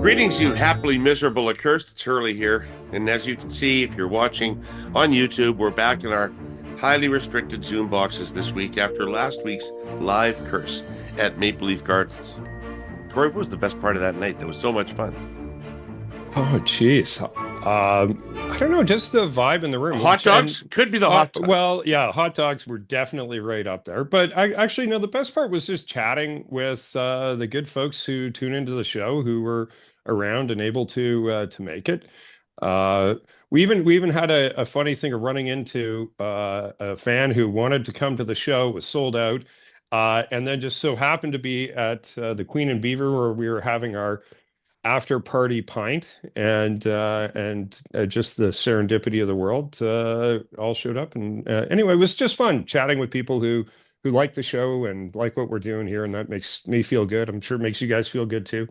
Greetings, you happily miserable accursed. It's Herle here. And as you can see, if you're watching on YouTube, we're back in our highly restricted Zoom boxes this week after last week's live curse at Maple Leaf Gardens. Kory, what was the best part of that night? That was so much fun. Oh, geez. I don't know, just the vibe in the room. Hot dogs? Could be the hot dogs. Well, yeah, hot dogs were definitely right up there. But I actually know the best part was just chatting with the good folks who tune into the show who were around and able to make it. Uh, we even had a funny thing of running into a fan who wanted to come to the show, was sold out, and then just so happened to be at the Queen and Beaver where we were having our after party pint and just the serendipity of the world all showed up and anyway, it was just fun chatting with people who like the show and like what we're doing here, and that makes me feel good. I'm sure it makes you guys feel good too.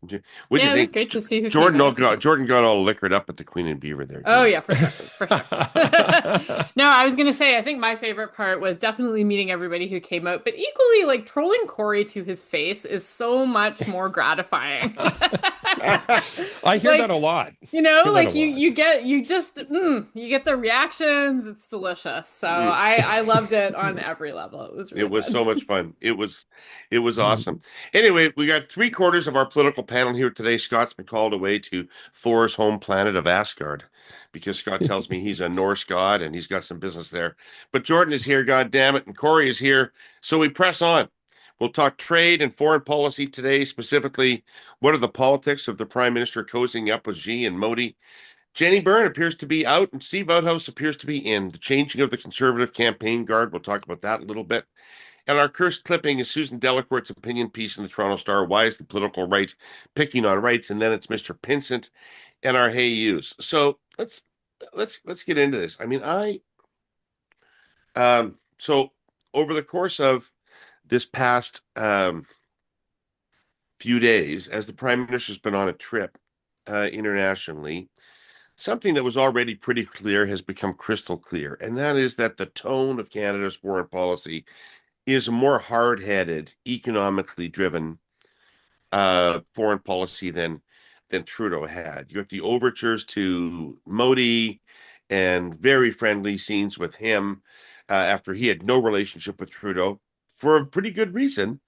What do you Yeah, it was think? great to see who came out. Jordan got all liquored up at the Queen and Beaver there. Oh yeah, for sure, for sure. No, I was gonna say I think my favorite part was definitely meeting everybody who came out, but equally like trolling Kory to his face is so much more gratifying. I hear Like, that a lot. you know, I hear that like a lot. you get the reactions. It's delicious. So I loved it on every level. It was really It was fun. so much fun. It was awesome. Anyway, we got three-quarters of our political panel here today. Scott's been called away to Thor's home planet of Asgard because Scott tells me he's a Norse god and he's got some business there. But Jordan is here, god damn it, and Kory is here. So we press on. We'll talk trade and foreign policy today, specifically what are the politics of the Prime Minister cozying up with Xi and Modi. Jenny Byrne appears to be out, and Steve Outhouse appears to be in. The changing of the Conservative campaign guard. We'll talk about that a little bit. And our cursed clipping is Susan Delacourt's opinion piece in the Toronto Star. Why is the political right picking on rights? And then it's Mr. Pinsent and our Hey Yous. So let's get into this. I mean, so over the course of this past few days, as the Prime Minister's been on a trip internationally, something that was already pretty clear has become crystal clear, and that is that the tone of Canada's foreign policy is a more hard-headed, economically driven foreign policy than Trudeau had. You got the overtures to Modi and very friendly scenes with him after he had no relationship with Trudeau for a pretty good reason.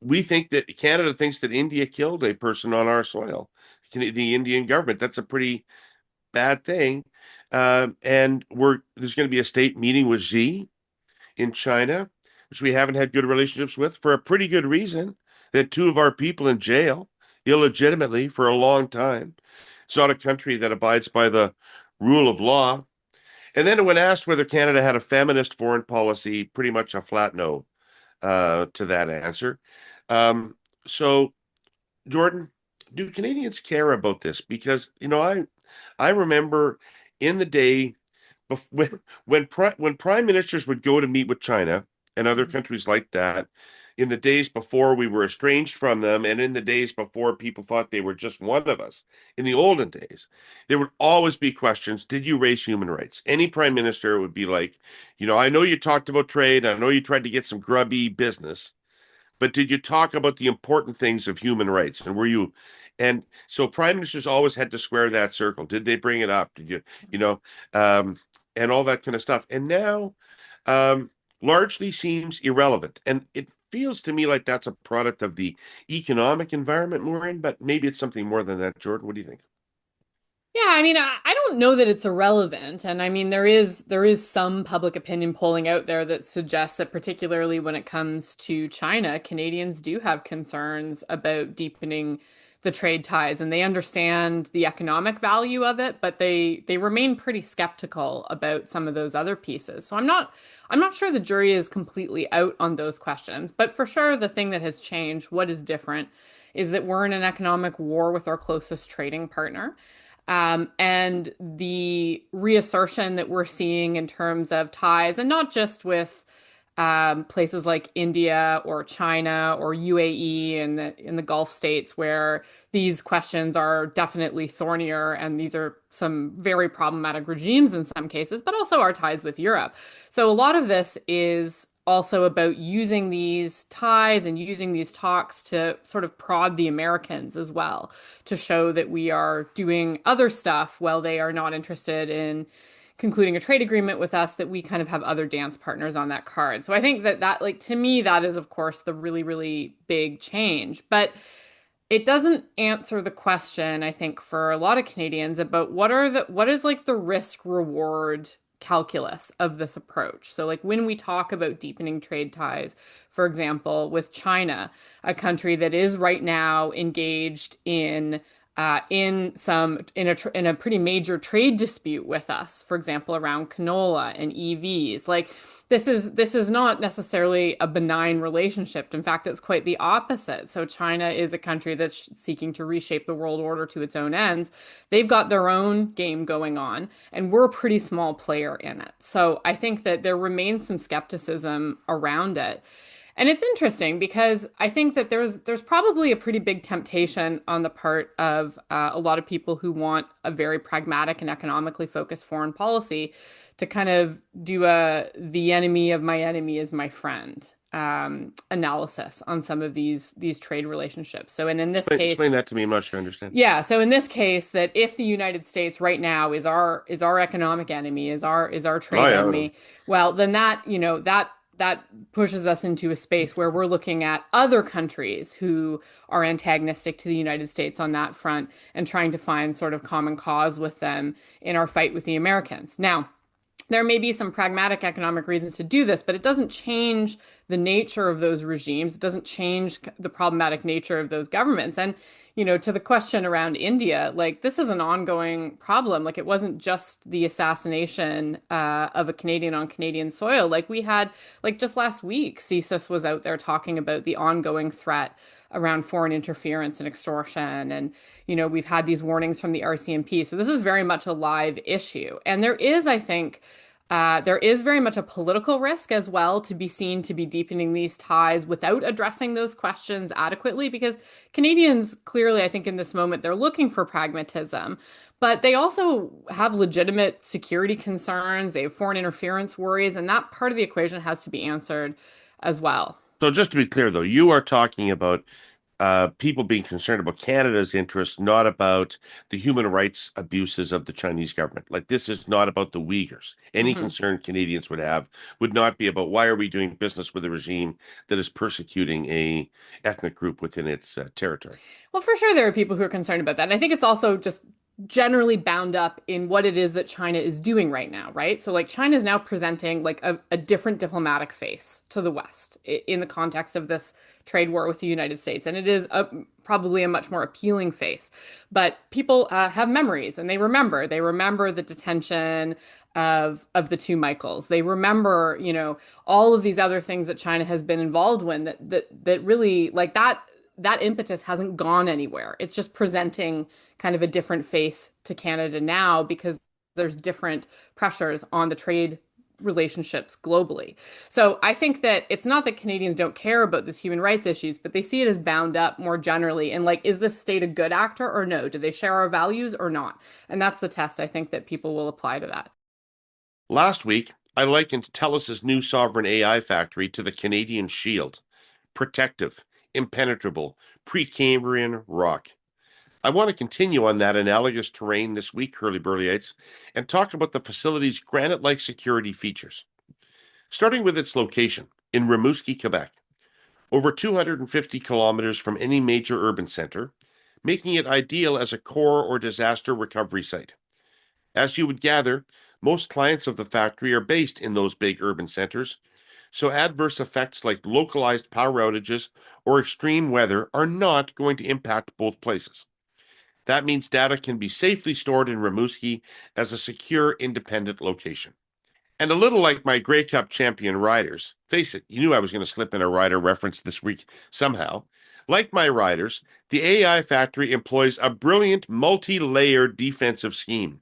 We think that Canada thinks that India killed a person on our soil. The Indian government. That's a pretty bad thing. And there's going to be a state meeting with Xi in China, which we haven't had good relationships with for a pretty good reason. That two of our people in jail illegitimately for a long time. It's not a country that abides by the rule of law. And then when asked whether Canada had a feminist foreign policy, pretty much a flat no to that answer. So, Jordan, do Canadians care about this? Because I remember in the day when prime ministers would go to meet with China and other countries like that, in the days before we were estranged from them, and in the days before people thought they were just one of us, in the olden days, there would always be questions: did you raise human rights? Any prime minister would be like, I know you talked about trade, I know you tried to get some grubby business, but did you talk about the important things of human rights? And so prime ministers always had to square that circle. Did they bring it up? Did and all that kind of stuff. And now, largely seems irrelevant. And it feels to me like that's a product of the economic environment we're in, but maybe it's something more than that. Jordan, what do you think? Yeah, I mean, I don't know that it's irrelevant. And I mean, there is some public opinion polling out there that suggests that particularly when it comes to China, Canadians do have concerns about deepening the trade ties, and they understand the economic value of it, but they remain pretty skeptical about some of those other pieces. So I'm not sure the jury is completely out on those questions, but for sure the thing that has changed, what is different, is that we're in an economic war with our closest trading partner. And the reassertion that we're seeing in terms of ties, and not just with places like India or China or UAE and in the Gulf states, where these questions are definitely thornier, and these are some very problematic regimes in some cases, but also our ties with Europe. So a lot of this is also about using these ties and using these talks to sort of prod the Americans as well, to show that we are doing other stuff while they are not interested in concluding a trade agreement with us, that we kind of have other dance partners on that card. So I think that like to me that is of course the really, really big change. But it doesn't answer the question, I think, for a lot of Canadians about what is like the risk reward calculus of this approach. So like when we talk about deepening trade ties, for example, with China, a country that is right now engaged in a pretty major trade dispute with us, for example, around canola and EVs. Like this is not necessarily a benign relationship. In fact, it's quite the opposite. So China is a country that's seeking to reshape the world order to its own ends. They've got their own game going on, and we're a pretty small player in it. So I think that there remains some skepticism around it. And it's interesting because I think that there's probably a pretty big temptation on the part of a lot of people who want a very pragmatic and economically focused foreign policy to kind of do the enemy of my enemy is my friend analysis on some of these trade relationships. So, and in this case, explain that to me. I'm not sure I understand. yeah. So in this case, that if the United States right now is our economic enemy, is our trade Oh, yeah. enemy, well, then that pushes us into a space where we're looking at other countries who are antagonistic to the United States on that front and trying to find sort of common cause with them in our fight with the Americans. Now, there may be some pragmatic economic reasons to do this, but it doesn't change the nature of those regimes. It doesn't change the problematic nature of those governments. And, to the question around India, like this is an ongoing problem. Like it wasn't just the assassination of a Canadian on Canadian soil. Like we had, like just last week, CSIS was out there talking about the ongoing threat around foreign interference and extortion. And, we've had these warnings from the RCMP. So this is very much a live issue. And there is very much a political risk as well to be seen to be deepening these ties without addressing those questions adequately, because Canadians clearly, I think in this moment, they're looking for pragmatism, but they also have legitimate security concerns. They have foreign interference worries, and that part of the equation has to be answered as well. So just to be clear, though, you are talking about people being concerned about Canada's interests, not about the human rights abuses of the Chinese government. Like this is not about the Uyghurs. Any concern Canadians would have would not be about why are we doing business with a regime that is persecuting a ethnic group within its territory. Well, for sure, there are people who are concerned about that. And I think it's also just generally bound up in what it is that China is doing right now, right? So like China is now presenting like a different diplomatic face to the West in the context of this trade war with the United States. And it is probably a much more appealing face. But people have memories and they remember the detention of the two Michaels. They remember, all of these other things that China has been involved in that really like that impetus hasn't gone anywhere. It's just presenting kind of a different face to Canada now because there's different pressures on the trade relationships globally. So I think that it's not that Canadians don't care about these human rights issues, but they see it as bound up more generally. And like, is this state a good actor or no? Do they share our values or not? And that's the test I think that people will apply to that. Last week, I likened TELUS's new sovereign AI factory to the Canadian Shield. Protective, impenetrable, Precambrian rock. I want to continue on that analogous terrain this week, Hurly-Burlyites, and talk about the facility's granite-like security features. Starting with its location in Rimouski, Quebec, over 250 kilometers from any major urban center, making it ideal as a core or disaster recovery site. As you would gather, most clients of the factory are based in those big urban centers, so adverse effects like localized power outages or extreme weather are not going to impact both places. That means data can be safely stored in Rimouski as a secure, independent location. And a little like my Grey Cup champion riders, face it, you knew I was going to slip in a rider reference this week somehow. Like my riders, the AI factory employs a brilliant multi-layered defensive scheme.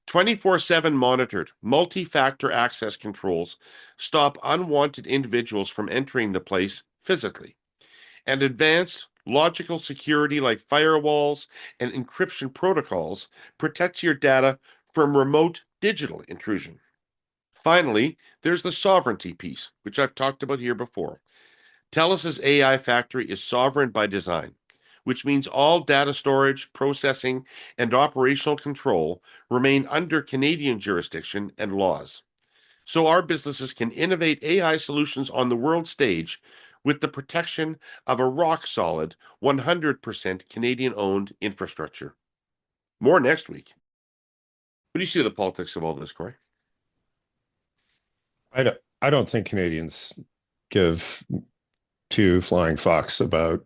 24/7 monitored, multi-factor access controls stop unwanted individuals from entering the place physically. And advanced logical security like firewalls and encryption protocols protects your data from remote digital intrusion. Finally, there's the sovereignty piece, which I've talked about here before. TELUS's AI factory is sovereign by design, which means all data storage, processing, and operational control remain under Canadian jurisdiction and laws. So our businesses can innovate AI solutions on the world stage with the protection of a rock-solid 100% Canadian-owned infrastructure. More next week. What do you see the politics of all this, Kory? I don't think Canadians give two flying fucks about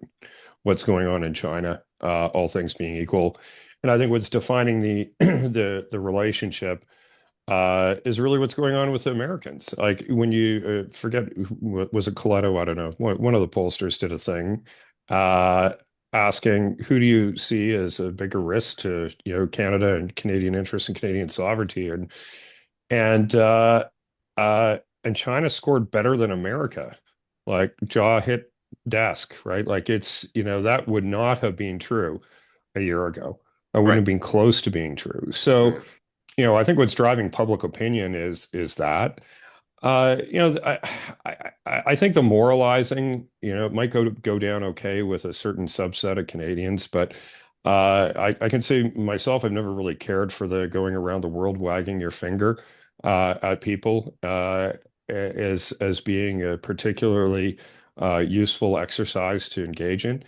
what's going on in China, all things being equal. And I think what's defining the the relationship is really what's going on with the Americans. Like when you forget, was it Coletto? I don't know. One of the pollsters did a thing asking who do you see as a bigger risk to Canada and Canadian interests and Canadian sovereignty, and uh, and China scored better than America. Like jaw hit desk, right? Like it's that would not have been true a year ago. It wouldn't have been close to being true. So I think what's driving public opinion is that. I think the moralizing, it might go down okay with a certain subset of Canadians, but I can say myself, I've never really cared for the going around the world wagging your finger at people as being a particularly useful exercise to engage in.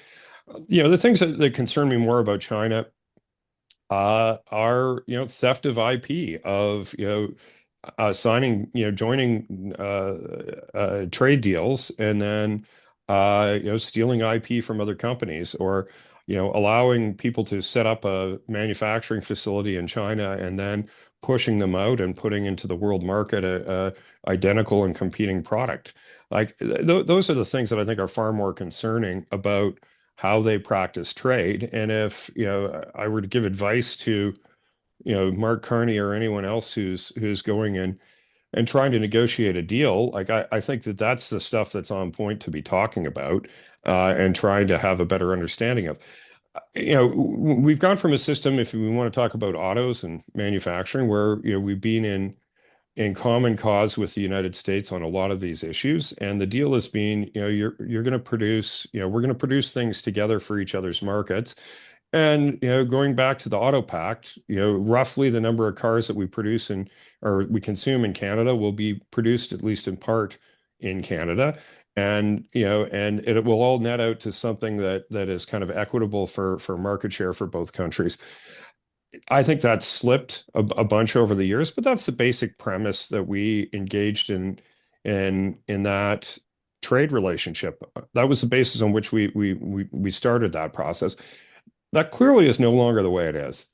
The things that concern me more about China are theft of IP, of signing joining trade deals, and then stealing IP from other companies, or allowing people to set up a manufacturing facility in China and then pushing them out and putting into the world market a identical and competing product. Like those are the things that I think are far more concerning about how they practice trade. And if I were to give advice to Mark Carney or anyone else who's going in and trying to negotiate a deal, like I think that's the stuff that's on point to be talking about and trying to have a better understanding of. We've gone from a system, if we want to talk about autos and manufacturing, where we've been in common cause with the United States on a lot of these issues, and the deal has been, you're going to produce, we're going to produce things together for each other's markets. And going back to the Auto Pact, roughly the number of cars that we produce or we consume in Canada will be produced at least in part in Canada, and and it will all net out to something that is kind of equitable for market share for both countries. I think that's slipped a bunch over the years, but that's the basic premise that we engaged in that trade relationship. That was the basis on which we started that process. That clearly is no longer the way it is.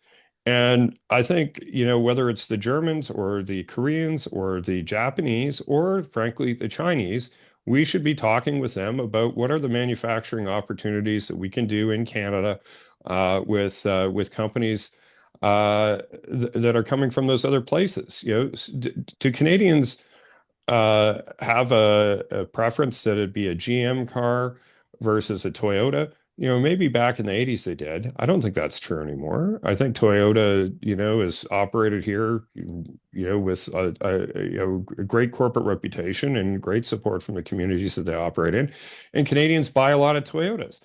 And I think, whether it's the Germans or the Koreans or the Japanese or frankly the Chinese, we should be talking with them about what are the manufacturing opportunities that we can do in Canada with companies that are coming from those other places. Do Canadians have a preference that it'd be a GM car versus a Toyota? Maybe back in the 80s they did. I don't think that's true anymore. I think Toyota, is operated here, with a great corporate reputation and great support from the communities that they operate in. And Canadians buy a lot of Toyotas.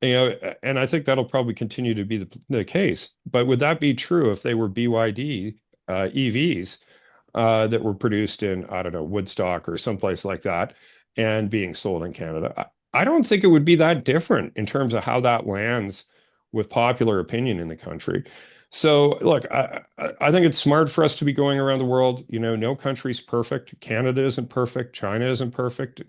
And I think that'll probably continue to be the case. But would that be true if they were BYD EVs that were produced in, I don't know, Woodstock or someplace like that and being sold in Canada? I don't think it would be that different in terms of how that lands with popular opinion in the country. So, look, I think it's smart for us to be going around the world. No country's perfect. Canada isn't perfect. China isn't perfect.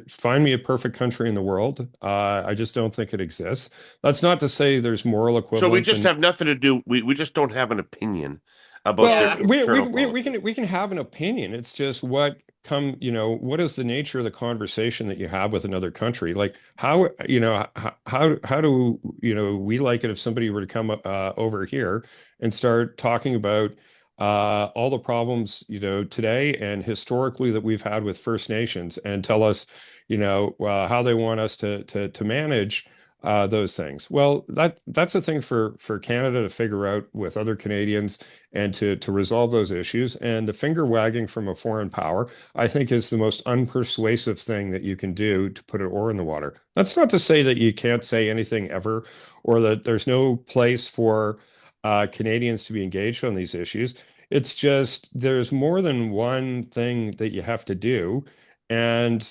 Find me a perfect country in the world. I just don't think it exists. That's not to say there's moral equivalence. So we just have nothing to do. We just don't have an opinion about we can have an opinion. It's just what is the nature of the conversation that you have with another country? Like how do we like it if somebody were to come over here and start talking about all the problems today and historically that we've had with First Nations, and tell us how they want us to manage those things. Well, that's a thing for Canada to figure out with other Canadians and to resolve those issues. And the finger wagging from a foreign power, I think, is the most unpersuasive thing that you can do to put an oar in the water. That's not to say that you can't say anything ever, or that there's no place for Canadians to be engaged on these issues. It's just there's more than one thing that you have to do. And,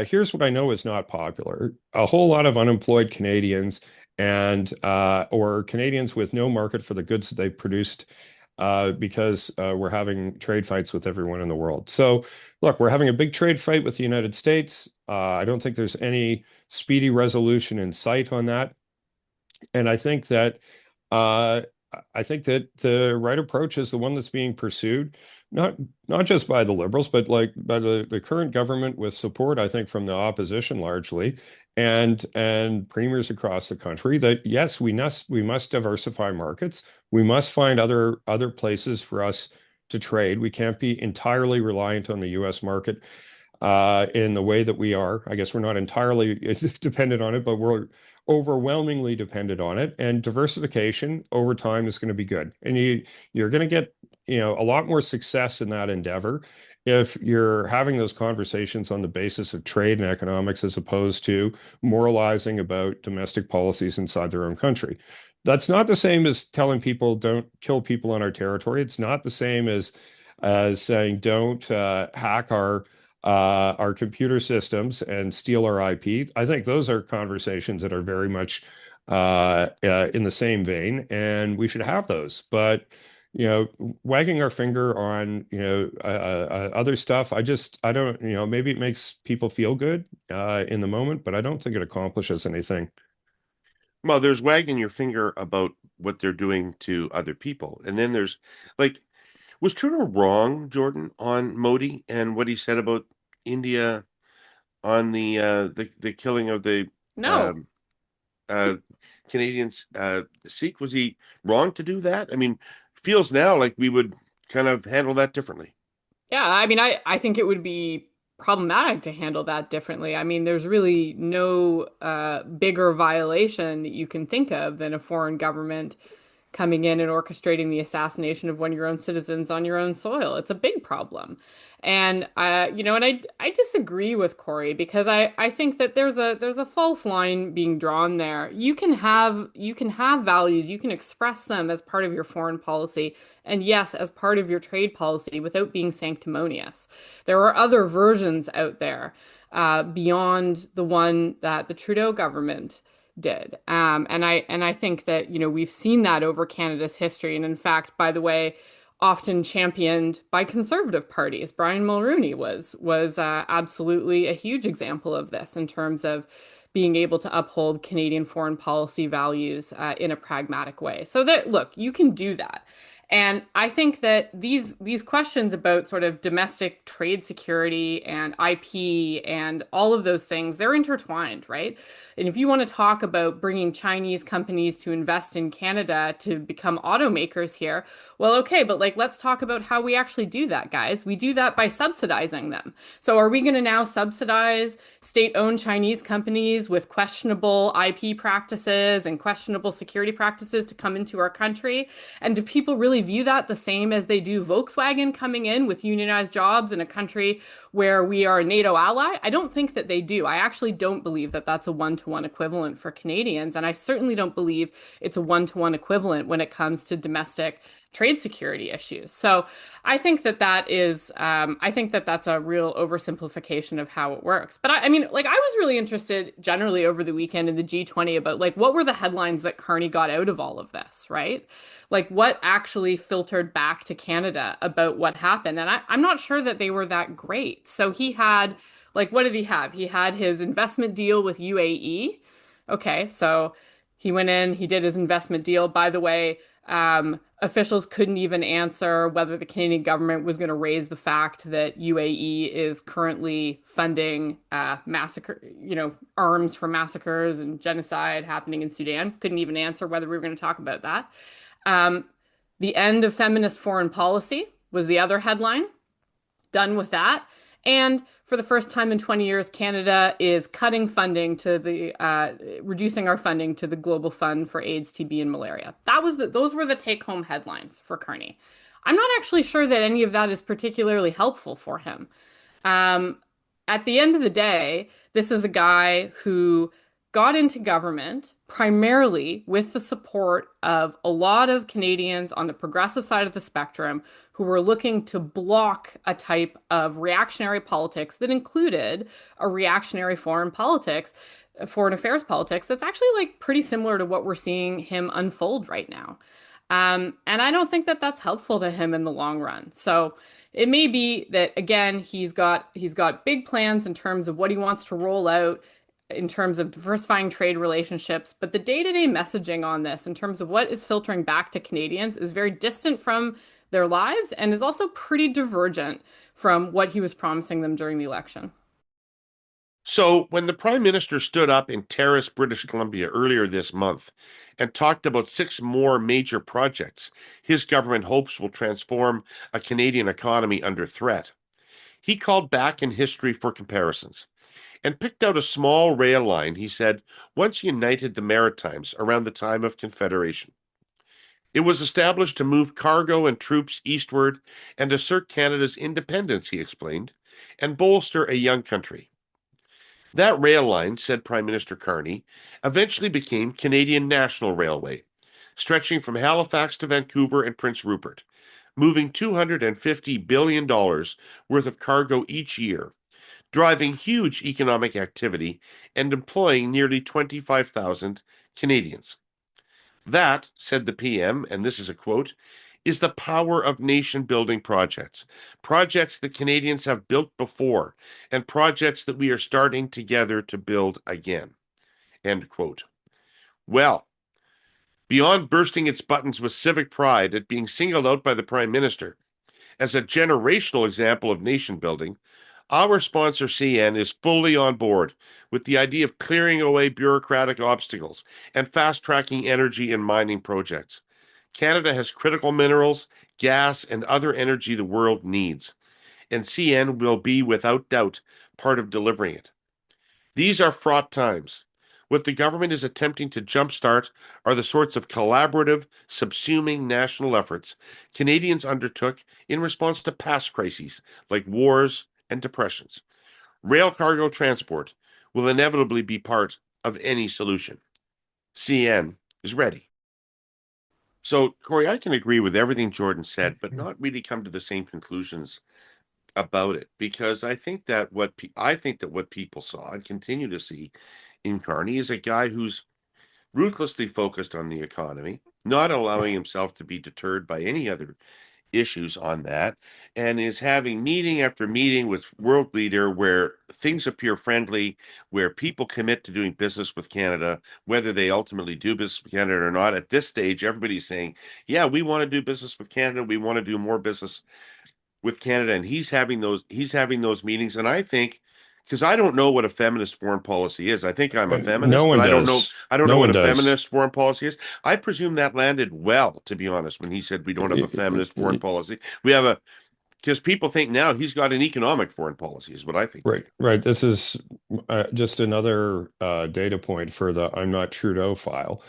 here's what I know is not popular. A whole lot of unemployed Canadians and or Canadians with no market for the goods that they produced because we're having trade fights with everyone in the world. So, look, we're having a big trade fight with the United States. I don't think there's any speedy resolution in sight on that. And uh, I think that the right approach is the one that's being pursued, not not just by the Liberals, but like by the current government with support, I think, from the opposition largely, and premiers across the country. That yes, we must diversify markets. We must find other places for us to trade. We can't be entirely reliant on the U.S. market in the way that we are. I guess we're not entirely dependent on it, but we're overwhelmingly dependent on it. And diversification over time is going to be good. And you're going to get, a lot more success in that endeavor if you're having those conversations on the basis of trade and economics as opposed to moralizing about domestic policies inside their own country. That's not the same as telling people don't kill people on our territory. It's not the same as saying don't hack our computer systems and steal our IP. I think those are conversations that are very much in the same vein, and we should have those. But wagging our finger on other stuff, I don't. Maybe it makes people feel good in the moment, but I don't think it accomplishes anything. Well, there's wagging your finger about what they're doing to other people. And then there's like, was Trudeau wrong, Jordan, on Modi and what he said about India on the killing of the No. um uh Canadians Sikh? Was he wrong to do that? I mean, feels now like we would kind of handle that differently. Yeah, I mean, I think it would be problematic to handle that differently. I mean, there's really no bigger violation that you can think of than a foreign government coming in and orchestrating the assassination of one of your own citizens on your own soil. It's a big problem. And and I disagree with Kory because I think that there's a false line being drawn there. You can have values, you can express them as part of your foreign policy, and yes, as part of your trade policy without being sanctimonious. There are other versions out there beyond the one that the Trudeau government did. And I think that, we've seen that over Canada's history. And in fact, by the way, often championed by conservative parties. Brian Mulroney was absolutely a huge example of this in terms of being able to uphold Canadian foreign policy values in a pragmatic way. So that, look, you can do that. And I think that these questions about sort of domestic trade security and IP and all of those things, they're intertwined, right? And if you want to talk about bringing Chinese companies to invest in Canada to become automakers here, well, okay, but like let's talk about how we actually do that, guys. We do that by subsidizing them. So are we going to now subsidize state-owned Chinese companies with questionable IP practices and questionable security practices to come into our country? And do people really view that the same as they do Volkswagen coming in with unionized jobs in a country where we are a NATO ally? I don't think that they do. I actually don't believe that that's a one-to-one equivalent for Canadians. And I certainly don't believe it's a one-to-one equivalent when it comes to domestic trade security issues. So I think that that's a real oversimplification of how it works. But I mean, like, I was really interested generally over the weekend in the G20 about like what were the headlines that Carney got out of all of this, right? Like what actually filtered back to Canada about what happened. And I'm not sure that they were that great. So he had, like, what did he have? He had his investment deal with UAE. Okay, so he went in, he did his investment deal. By the way, officials couldn't even answer whether the Canadian government was going to raise the fact that UAE is currently funding massacre, arms for massacres and genocide happening in Sudan. Couldn't even answer whether we were going to talk about that. Um, the end of feminist foreign policy was the other headline. Done with that. And for the first time in 20 years, Canada is cutting funding to the reducing our funding to the Global Fund for AIDS, TB, and Malaria. Those were the take-home headlines for Carney. I'm not actually sure that any of that is particularly helpful for him. Um, at the end of the day, this is a guy who got into government primarily with the support of a lot of Canadians on the progressive side of the spectrum who were looking to block a type of reactionary politics that included a reactionary foreign affairs politics that's actually like pretty similar to what we're seeing him unfold right now. And I don't think that that's helpful to him in the long run. So it may be that again he's got big plans in terms of what he wants to roll out in terms of diversifying trade relationships, but the day-to-day messaging on this in terms of what is filtering back to Canadians is very distant from their lives and is also pretty divergent from what he was promising them during the election. So, when the Prime Minister stood up in Terrace, British Columbia earlier this month and talked about 6 more major projects his government hopes will transform a Canadian economy under threat, he called back in history for comparisons and picked out a small rail line he said once united the Maritimes around the time of Confederation. It was established to move cargo and troops eastward and assert Canada's independence, he explained, and bolster a young country. That rail line, said Prime Minister Carney, eventually became Canadian National Railway, stretching from Halifax to Vancouver and Prince Rupert, moving $250 billion worth of cargo each year, driving huge economic activity and employing nearly 25,000 Canadians. That, said the PM, and this is a quote, is the power of nation-building projects, projects that Canadians have built before, and projects that we are starting together to build again. End quote. Well, beyond bursting its buttons with civic pride at being singled out by the Prime Minister as a generational example of nation-building, our sponsor CN is fully on board with the idea of clearing away bureaucratic obstacles and fast-tracking energy and mining projects. Canada has critical minerals, gas, and other energy the world needs, and CN will be, without doubt, part of delivering it. These are fraught times. What the government is attempting to jumpstart are the sorts of collaborative, subsuming national efforts Canadians undertook in response to past crises like wars and depressions. Rail cargo transport will inevitably be part of any solution. CN is ready. So, Kory, I can agree with everything Jordan said, but not really come to the same conclusions about it, because I think that what people saw and continue to see in Carney is a guy who's ruthlessly focused on the economy, not allowing himself to be deterred by any other issues on that, and is having meeting after meeting with world leader where things appear friendly, where people commit to doing business with Canada, whether they ultimately do business with Canada or not. At this stage, everybody's saying, yeah, we want to do business with Canada. We want to do more business with Canada. And he's having those meetings. And I think, because I don't know what a feminist foreign policy is. I think I'm a feminist, No one but does. I don't No know one what a does. feminist foreign policy is. I presume that landed well, to be honest, when he said we don't have a feminist foreign policy. We have because people think now he's got an economic foreign policy, is what I think. Right, right. This is just another data point for the I'm not Trudeau file,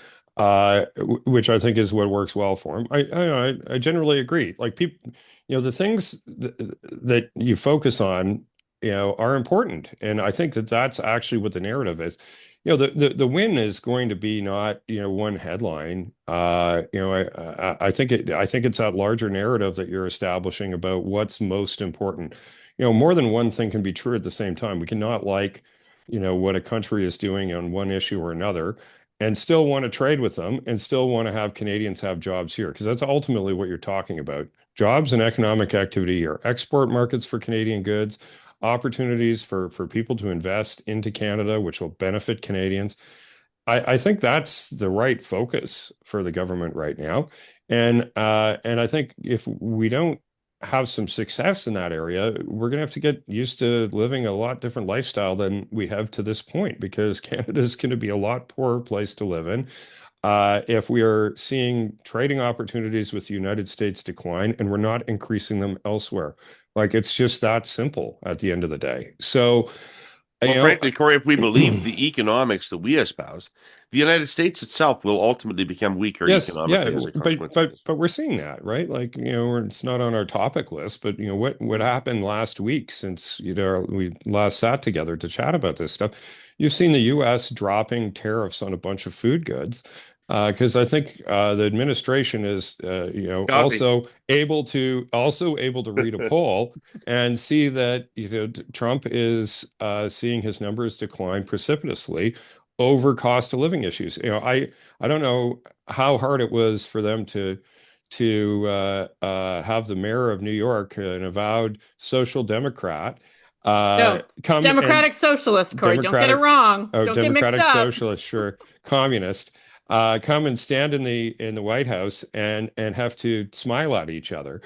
which I think is what works well for him. I generally agree. Like people, the things that you focus on, are important, and I think that that's actually what the narrative is. The win is going to be not one headline. I think it's that larger narrative that you're establishing about what's most important. More than one thing can be true at the same time. We cannot like what a country is doing on one issue or another and still want to trade with them and still want to have Canadians have jobs here, because that's ultimately what you're talking about. Jobs and economic activity here, export markets for Canadian goods, opportunities for people to invest into Canada, which will benefit Canadians. I think that's the right focus for the government right now. And I think if we don't have some success in that area, we're going to have to get used to living a lot different lifestyle than we have to this point, because Canada is going to be a lot poorer place to live in. if we are seeing trading opportunities with the United States decline and we're not increasing them elsewhere. Like it's just that simple at the end of the day. So, Well, frankly, Kory, if we believe the economics that we espouse, the United States itself will ultimately become weaker yes, yeah, economically as a consequence of this. but we're seeing that, right? Like, it's not on our topic list, but what happened last week since we last sat together to chat about this stuff. You've seen the US dropping tariffs on a bunch of food goods. Because I think the administration is, also able to read a poll and see that Trump is seeing his numbers decline precipitously over cost of living issues. I don't know how hard it was for them to have the mayor of New York, an avowed social democrat, No, come Democratic Socialist, Kory. Don't get it wrong. Oh, Don't get mixed Democratic up. Socialist, sure, communist, come and stand in the White House and have to smile at each other.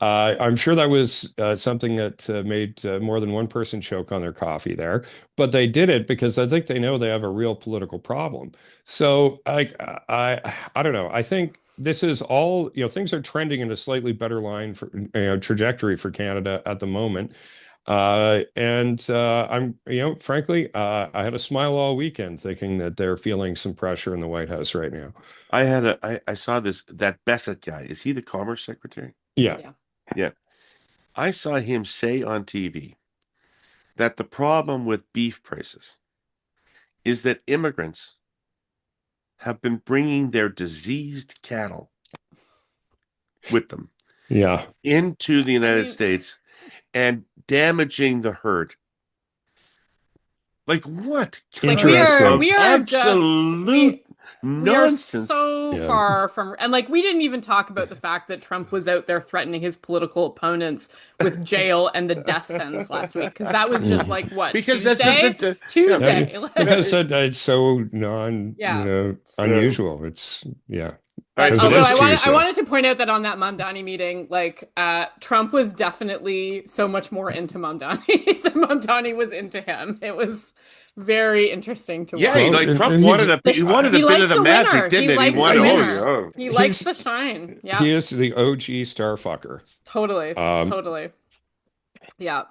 I'm sure that was something that made more than one person choke on their coffee there, but they did it because I think they know they have a real political problem. So I don't know. I think this is all, things are trending in a slightly better line for trajectory for Canada at the moment. I'm, frankly, I had a smile all weekend thinking that they're feeling some pressure in the White House right now. I saw that Bessett guy. Is he the Commerce Secretary? Yeah. Yeah. I saw him say on TV that the problem with beef prices is that immigrants have been bringing their diseased cattle with them into the United States and damaging the herd. Like what? Interesting. We are absolute nonsense. We are so far from, and like we didn't even talk about the fact that Trump was out there threatening his political opponents with jail and the death sentence last week, because that was just like what? Because Tuesday? Tuesday. Because it's so unusual. It's Also, I wanted to point out that on that Mamdani meeting, like Trump was definitely so much more into Mamdani than Mamdani was into him. It was very interesting to watch. Yeah, Trump wanted a bit of the magic, didn't he? He likes the shine. Yeah, he is the OG star fucker. Totally. Yeah.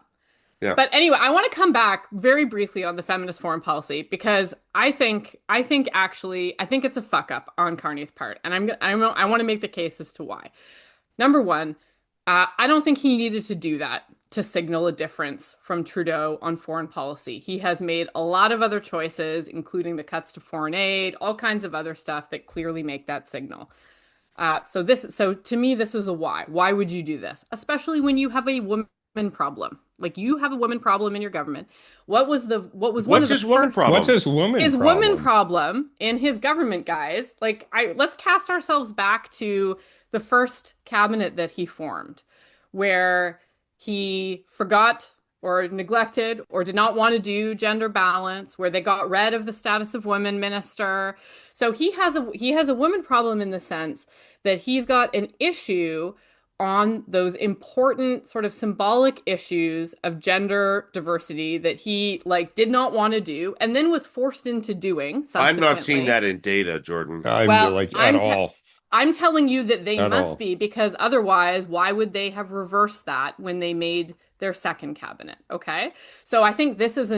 But anyway, I want to come back very briefly on the feminist foreign policy because I think it's a fuck up on Carney's part, and I want to make the case as to why. Number one, I don't think he needed to do that to signal a difference from Trudeau on foreign policy. He has made a lot of other choices, including the cuts to foreign aid, all kinds of other stuff that clearly make that signal. So to me, this is a why. Why would you do this? Especially when you have a woman problem. Like you have a woman problem in your government. What's his woman problem in his government, guys? Like let's cast ourselves back to the first cabinet that he formed, where he forgot or neglected or did not want to do gender balance, where they got rid of the status of women minister. So he has a woman problem in the sense that he's got an issue on those important sort of symbolic issues of gender diversity that he did not want to do and then was forced into doing. I'm not seeing that in data, Jordan. At all. I'm telling you that they must be, because otherwise, why would they have reversed that when they made their second cabinet? Okay. So I think this is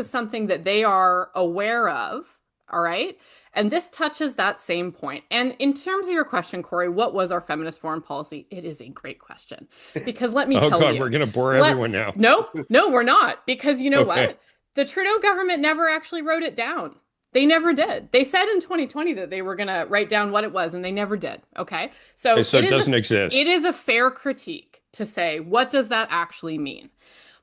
something that they are aware of. All right. And this touches that same point. And in terms of your question, Kory, what was our feminist foreign policy? It is a great question. Because let me tell you. We're going to bore everyone now. No, we're not. Because you know what? The Trudeau government never actually wrote it down. They never did. They said in 2020 that they were going to write down what it was, and they never did. Okay. So it doesn't exist. It is a fair critique to say, what does that actually mean?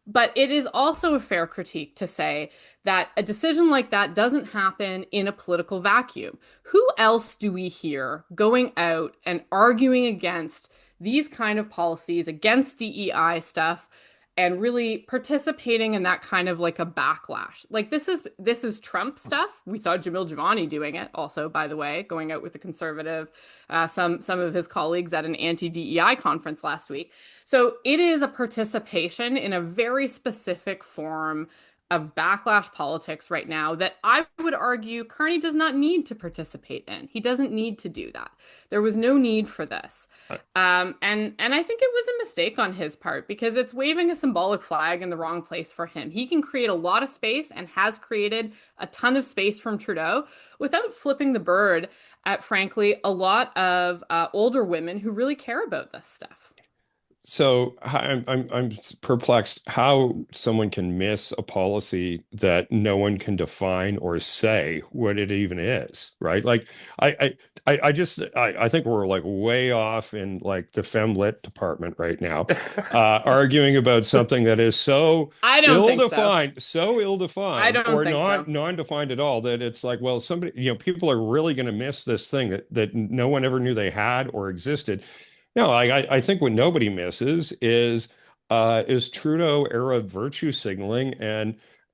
But it is also a fair critique to say that a decision like that doesn't happen in a political vacuum. Who else do we hear going out and arguing against these kind of policies, against DEI stuff, and really participating in that kind of like a backlash? Like this is Trump stuff. We saw Jamil Javani doing it also, by the way, going out with a conservative, some of his colleagues at an anti-DEI conference last week. So it is a participation in a very specific form of backlash politics right now that I would argue Carney does not need to participate in. He doesn't need to do that. There was no need for this. And I think it was a mistake on his part because it's waving a symbolic flag in the wrong place for him. He can create a lot of space and has created a ton of space from Trudeau without flipping the bird at, frankly, a lot of older women who really care about this stuff. So I'm perplexed how someone can miss a policy that no one can define or say what it even is, right? Like I think we're like way off in like the FemLit department right now, arguing about something that is so I don't think so ill-defined, I don't or think not so. non-defined at all, that it's like, well, somebody, people are really going to miss this thing that no one ever knew they had or existed. No, I think what nobody misses is Trudeau era virtue signaling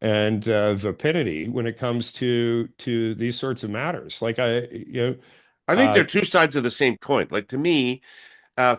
and vapidity when it comes to these sorts of matters. Like I think they're two sides of the same coin. Like to me,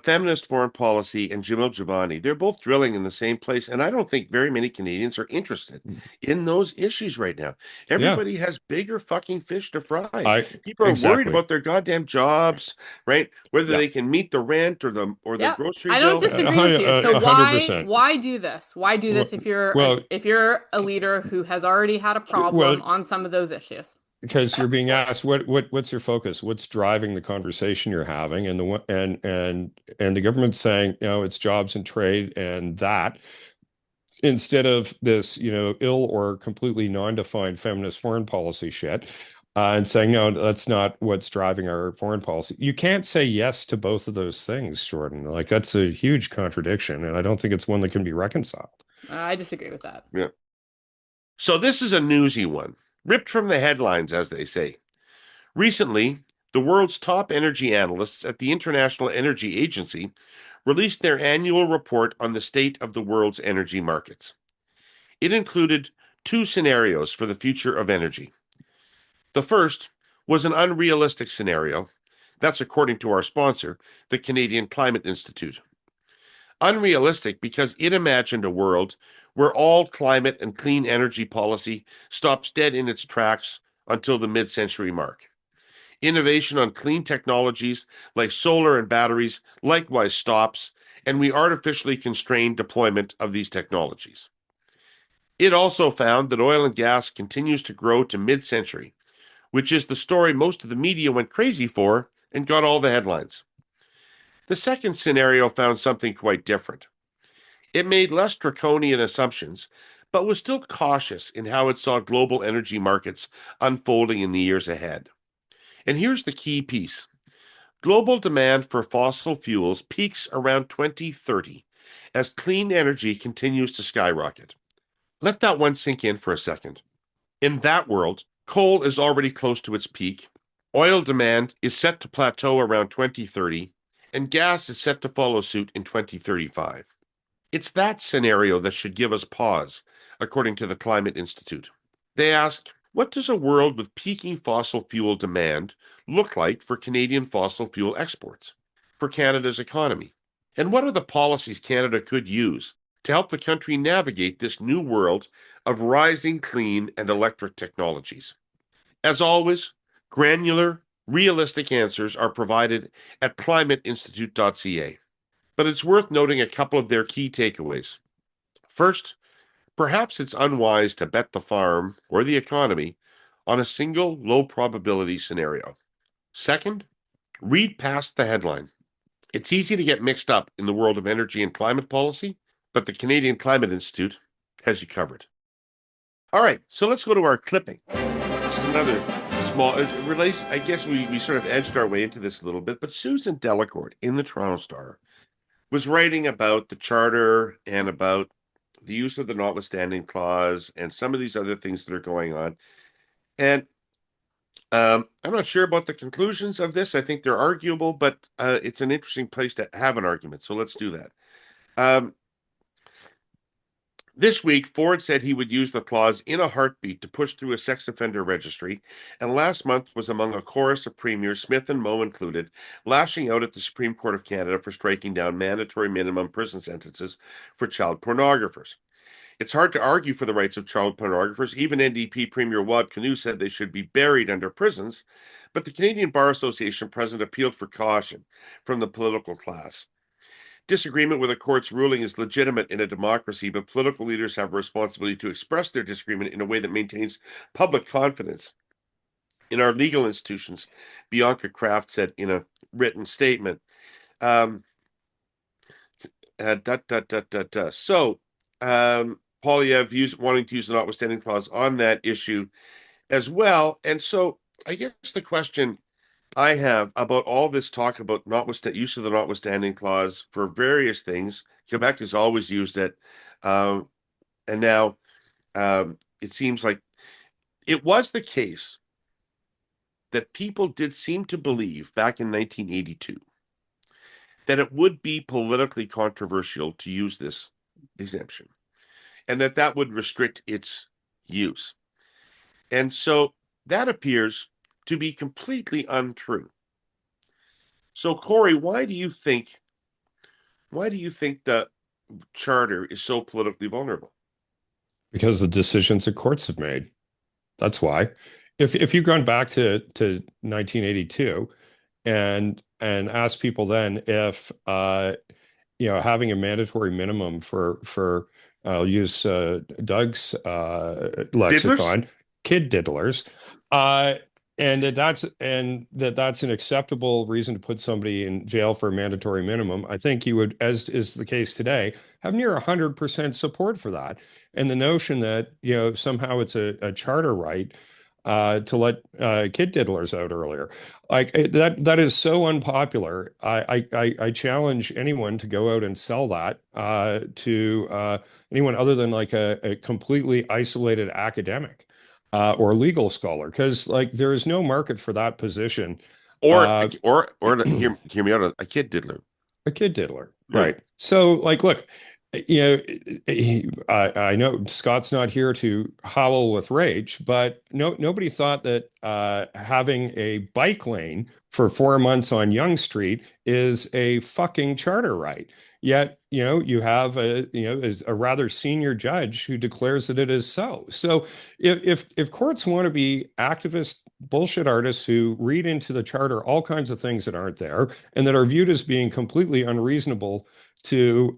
feminist foreign policy and Jamil Jabani, they're both drilling in the same place. And I don't think very many Canadians are interested in those issues right now. yeah, Everybody has bigger fucking fish to fry. I People are worried exactly. about their goddamn jobs, right? Whether Yeah, they can meet the rent or the Yeah, grocery I don't bill. disagree with you. So 100%. why do this? Why do this Well, if you're a leader who has already had a well, problem on some of those issues? because you're being asked what's your focus, what's driving the conversation you're having, and the government's saying, it's jobs and trade, and that instead of this, ill or completely non-defined feminist foreign policy shit, and saying, no, that's not what's driving our foreign policy. You can't say yes to both of those things, Jordan. Like, that's a huge contradiction, and I don't think it's one that can be reconciled. I disagree with that. Yeah. So this is a newsy one, ripped from the headlines, as they say. Recently, the world's top energy analysts at the International Energy Agency released their annual report on the state of the world's energy markets. It included two scenarios for the future of energy. The first was an unrealistic scenario. That's according to our sponsor, the Canadian Climate Institute. Unrealistic because it imagined a world where all climate and clean energy policy stops dead in its tracks until the mid-century mark. Innovation on clean technologies like solar and batteries likewise stops, and we artificially constrain deployment of these technologies. It also found that oil and gas continues to grow to mid-century, which is the story most of the media went crazy for and got all the headlines. The second scenario found something quite different. It made less draconian assumptions, but was still cautious in how it saw global energy markets unfolding in the years ahead. And here's the key piece. Global demand for fossil fuels peaks around 2030 as clean energy continues to skyrocket. Let that one sink in for a second. In that world, coal is already close to its peak, oil demand is set to plateau around 2030, and gas is set to follow suit in 2035. It's that scenario that should give us pause, according to the Climate Institute. They ask, what does a world with peaking fossil fuel demand look like for Canadian fossil fuel exports, for Canada's economy? And what are the policies Canada could use to help the country navigate this new world of rising clean and electric technologies? As always, granular, realistic answers are provided at climateinstitute.ca. But it's worth noting a couple of their key takeaways. First, perhaps it's unwise to bet the farm or the economy on a single low probability scenario. Second, read past the headline. It's easy to get mixed up in the world of energy and climate policy, but the Canadian Climate Institute has you covered. All right, so let's go to our clipping. This is another small, it relates, I guess we sort of edged our way into this a little bit, but Susan Delacourt in the Toronto Star was writing about the Charter and about the use of the notwithstanding clause and some of these other things that are going on. And I'm not sure about the conclusions of this. I think they're arguable, but it's an interesting place to have an argument. So let's do that. This week, Ford said he would use the clause in a heartbeat to push through a sex offender registry, and last month was among a chorus of premiers, Smith and Moe included, lashing out at the Supreme Court of Canada for striking down mandatory minimum prison sentences for child pornographers. It's hard to argue for the rights of child pornographers. Even NDP Premier Wad Canoe said they should be buried under prisons, but the Canadian Bar Association president appealed for caution from the political class. Disagreement with a court's ruling is legitimate in a democracy, but political leaders have a responsibility to express their disagreement in a way that maintains public confidence in our legal institutions, Bianca Kraft said in a written statement. So, Poilievre wanting to use the notwithstanding clause on that issue as well. And so I guess the question I have about all this talk about use of the notwithstanding clause for various things, Quebec has always used it. And now it seems like it was the case that people did seem to believe back in 1982 that it would be politically controversial to use this exemption and that would restrict its use. And so that appears to be completely untrue. So, Kory, why do you think the charter is so politically vulnerable? Because the decisions the courts have made. That's why. If you've gone back to 1982 and asked people then if having a mandatory minimum for I'll use Doug's lexicon, kid diddlers, and that's an acceptable reason to put somebody in jail for a mandatory minimum, I think you would, as is the case today, have near 100% support for that. And the notion that somehow it's a charter right to let kid diddlers out earlier, like that is so unpopular. I challenge anyone to go out and sell that to anyone other than like a completely isolated academic or legal scholar, because like there is no market for that position. Or hear me out, a kid diddler. A kid diddler, right? So like, look. I know Scott's not here to howl with rage, but nobody thought that having a bike lane for 4 months on Yonge Street is a fucking charter right. Yet, you have a rather senior judge who declares that it is so. So if courts want to be activist bullshit artists who read into the charter all kinds of things that aren't there and that are viewed as being completely unreasonable to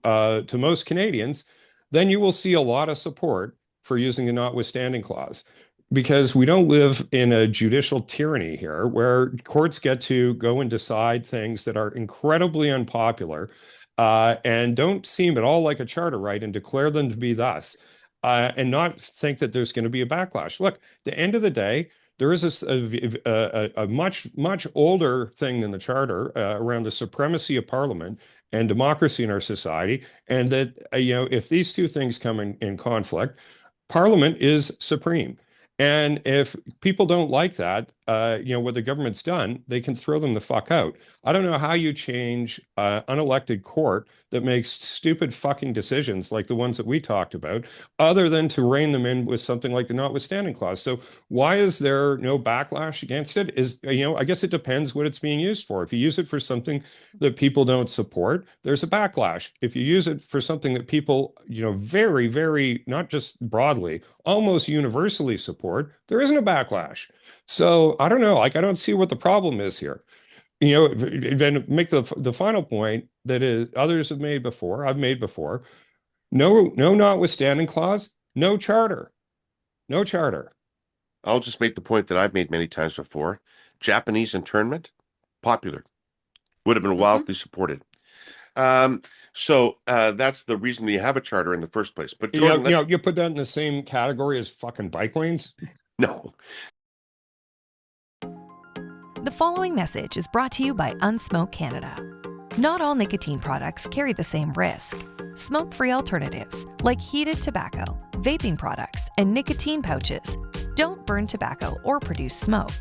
most Canadians, then you will see a lot of support for using the notwithstanding clause, because we don't live in a judicial tyranny here where courts get to go and decide things that are incredibly unpopular and don't seem at all like a charter right and declare them to be thus and not think that there's going to be a backlash. Look, at the end of the day, there is a much, much older thing than the charter around the supremacy of Parliament and democracy in our society. And that, if these two things come in conflict, Parliament is supreme. And if people don't like that, what the government's done, they can throw them the fuck out. I don't know how you change unelected court that makes stupid fucking decisions like the ones that we talked about, other than to rein them in with something like the notwithstanding clause. So why is there no backlash against it? I guess it depends what it's being used for. If you use it for something that people don't support, there's a backlash. If you use it for something that people, very, very, not just broadly, almost universally support, there isn't a backlash. So I don't know. Like, I don't see what the problem is here. Then make the final point that others have made before. I've made before. No notwithstanding clause. No charter. No charter. I'll just make the point that I've made many times before. Japanese internment, popular, would have been wildly supported. So that's the reason you have a charter in the first place. But Jordan, you put that in the same category as fucking bike lanes? No. The following message is brought to you by Unsmoke Canada. Not all nicotine products carry the same risk. Smoke-free alternatives like heated tobacco, vaping products, and nicotine pouches don't burn tobacco or produce smoke.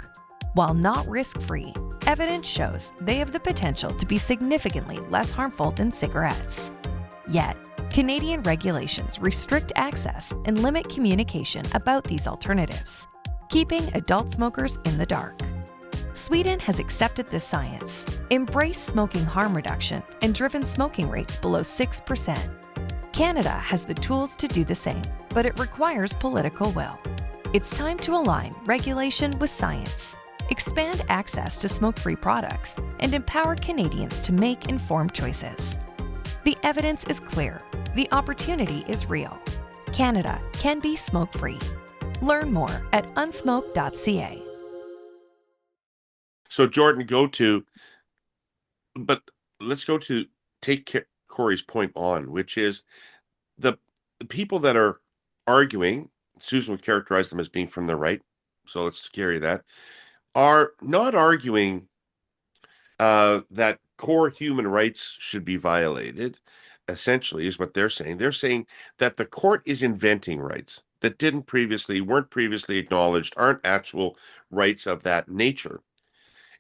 While not risk-free, evidence shows they have the potential to be significantly less harmful than cigarettes. Yet, Canadian regulations restrict access and limit communication about these alternatives, keeping adult smokers in the dark. Sweden has accepted this science, embraced smoking harm reduction, and driven smoking rates below 6%. Canada has the tools to do the same, but it requires political will. It's time to align regulation with science, expand access to smoke-free products, and empower Canadians to make informed choices. The evidence is clear. The opportunity is real. Canada can be smoke-free. Learn more at unsmoke.ca. So Jordan, let's go to take Kory's point on, which is the people that are arguing, Susan would characterize them as being from the right, so let's carry that, are not arguing that core human rights should be violated, essentially, is what they're saying. They're saying that the court is inventing rights that weren't previously acknowledged, aren't actual rights of that nature.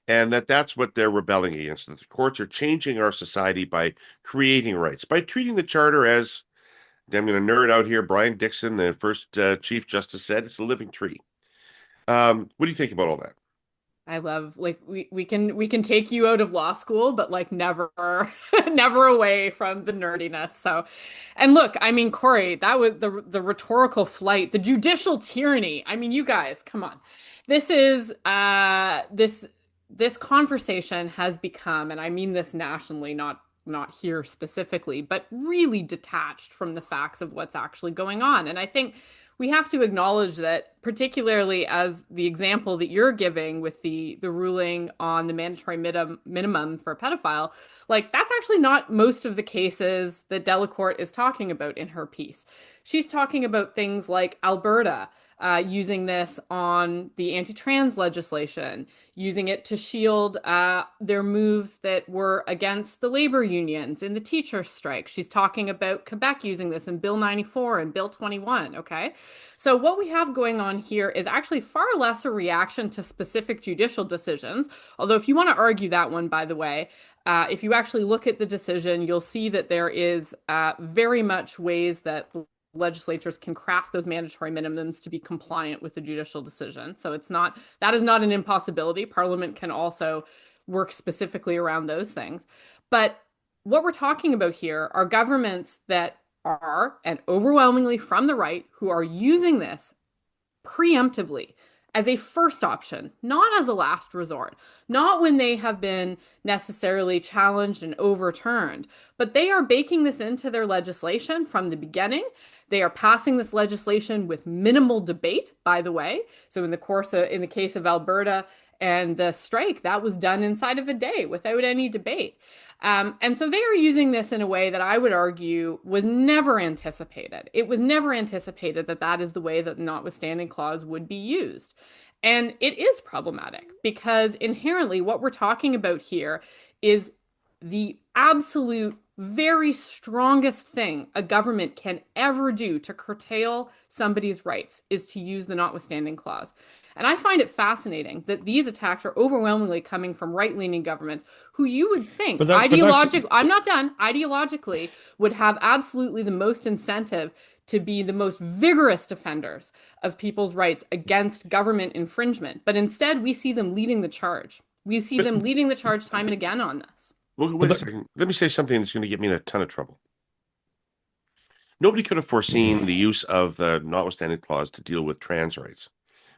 And that's what they're rebelling against. That the courts are changing our society by creating rights, by treating the charter as, I'm going to nerd out here, Brian Dixon, the first Chief Justice, said, it's a living tree. What do you think about all that? I love, like, we can take you out of law school, but like never never away from the nerdiness. So, and look, I mean, Kory, that was the rhetorical flight, the judicial tyranny. I mean, you guys, come on. This is this conversation has become, and I mean this nationally, not here specifically, but really detached from the facts of what's actually going on. And I think we have to acknowledge that, particularly as the example that you're giving with the ruling on the mandatory minimum for a pedophile, like that's actually not most of the cases that Delacourt is talking about in her piece. She's talking about things like Alberta using this on the anti-trans legislation, using it to shield their moves that were against the labor unions in the teacher strike. She's talking about Quebec using this in Bill 94 and Bill 21, okay? So what we have going on here is actually far less a reaction to specific judicial decisions, although if you want to argue that one, by the way, if you actually look at the decision, you'll see that there is very much ways that legislatures can craft those mandatory minimums to be compliant with the judicial decision. So that is not an impossibility. Parliament can also work specifically around those things. But what we're talking about here are governments that are, and overwhelmingly from the right, who are using this preemptively as a first option, not as a last resort, not when they have been necessarily challenged and overturned, but they are baking this into their legislation from the beginning. They are passing this legislation with minimal debate, by the way. So in the case of Alberta and the strike, that was done inside of a day without any debate. And so they are using this in a way that I would argue was never anticipated. It was never anticipated that that is the way that the notwithstanding clause would be used. And it is problematic because inherently what we're talking about here is the absolute very strongest thing a government can ever do to curtail somebody's rights is to use the notwithstanding clause. And I find it fascinating that these attacks are overwhelmingly coming from right-leaning governments who you would think ideologically would have absolutely the most incentive to be the most vigorous defenders of people's rights against government infringement. But instead, we see them leading the charge. We see them leading the charge time and again on this. Well, wait a second. Let me say something that's going to get me in a ton of trouble. Nobody could have foreseen the use of the notwithstanding clause to deal with trans rights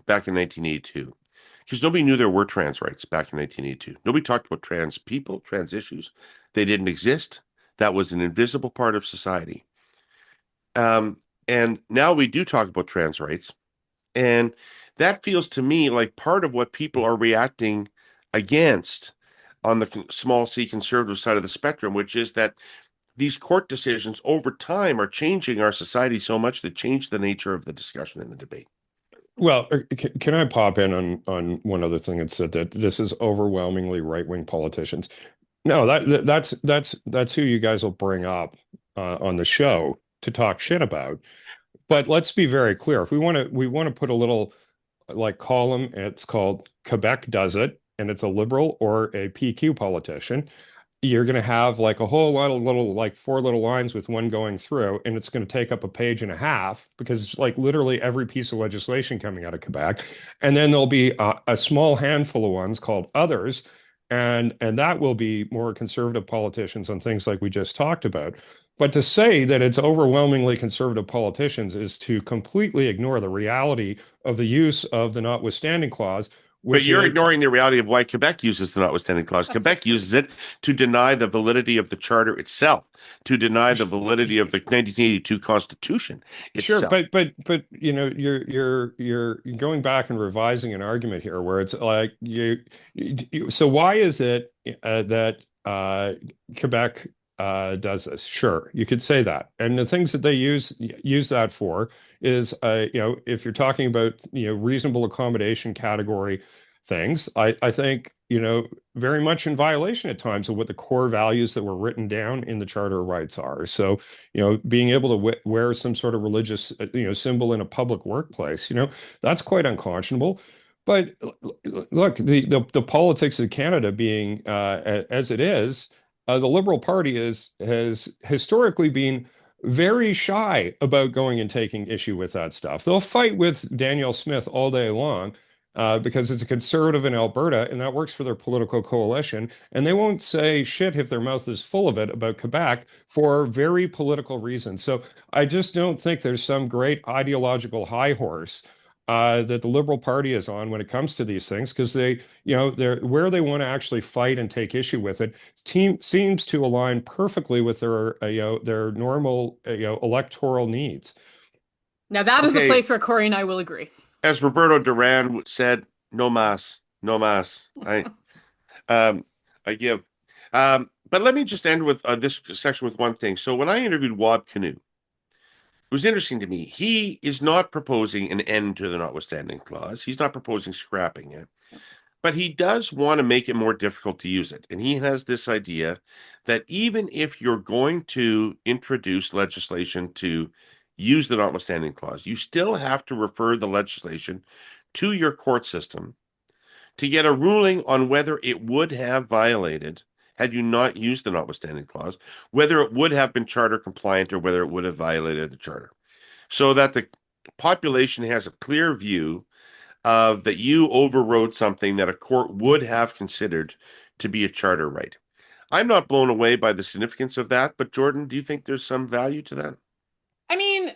back in 1982, because nobody knew there were trans rights back in 1982. Nobody talked about trans people, trans issues. They didn't exist. That was an invisible part of society. And now we do talk about trans rights. And that feels to me like part of what people are reacting against on the small c conservative side of the spectrum, which is that these court decisions over time are changing our society so much that change the nature of the discussion and the debate. Well, can I pop in on one other thing that said that this is overwhelmingly right-wing politicians? No, that's who you guys will bring up on the show to talk shit about. But let's be very clear. If we want to put a little like column, it's called Quebec Does It, and it's a liberal or a PQ politician. You're going to have like a whole lot of little, like 4 little lines with one going through, and it's going to take up a page and a half because it's like literally every piece of legislation coming out of Quebec. And then there'll be a small handful of ones called others and that will be more conservative politicians on things like we just talked about. But to say that it's overwhelmingly conservative politicians is to completely ignore the reality of the use of the notwithstanding clause, But which you're is ignoring the reality of why Quebec uses the notwithstanding clause. That's- Quebec uses it to deny the validity of the charter itself, to deny the validity of the 1982 Constitution sure, itself. but you know, you're going back and revising an argument here where it's like so why is it that Quebec does this? Sure, you could say that, and the things that they use that for is if you're talking about reasonable accommodation category things, I think very much in violation at times of what the core values that were written down in the Charter of Rights are. So being able to wear some sort of religious symbol in a public workplace, that's quite unconscionable. But look, the politics of Canada being as it is, the Liberal Party has historically been very shy about going and taking issue with that stuff. They'll fight with Danielle Smith all day long because it's a conservative in Alberta, and that works for their political coalition. And they won't say shit if their mouth is full of it about Quebec for very political reasons. So I just don't think there's some great ideological high horse that the Liberal Party is on when it comes to these things, because they're where they want to actually fight and take issue with it seems to align perfectly with their normal electoral needs. Now that is the place where Kory and I will agree. As Roberto Duran said, no mas, no mas. I give. But let me just end with this section with one thing. So when I interviewed Wab Kinew, it was interesting to me. He is not proposing an end to the notwithstanding clause. He's not proposing scrapping it. But he does want to make it more difficult to use it. And he has this idea that even if you're going to introduce legislation to use the notwithstanding clause, you still have to refer the legislation to your court system to get a ruling on whether it would have violated, had you not used the notwithstanding clause, whether it would have been charter compliant or whether it would have violated the charter, so that the population has a clear view of that you overrode something that a court would have considered to be a charter right. I'm not blown away by the significance of that, but Jordan, do you think there's some value to that? I mean,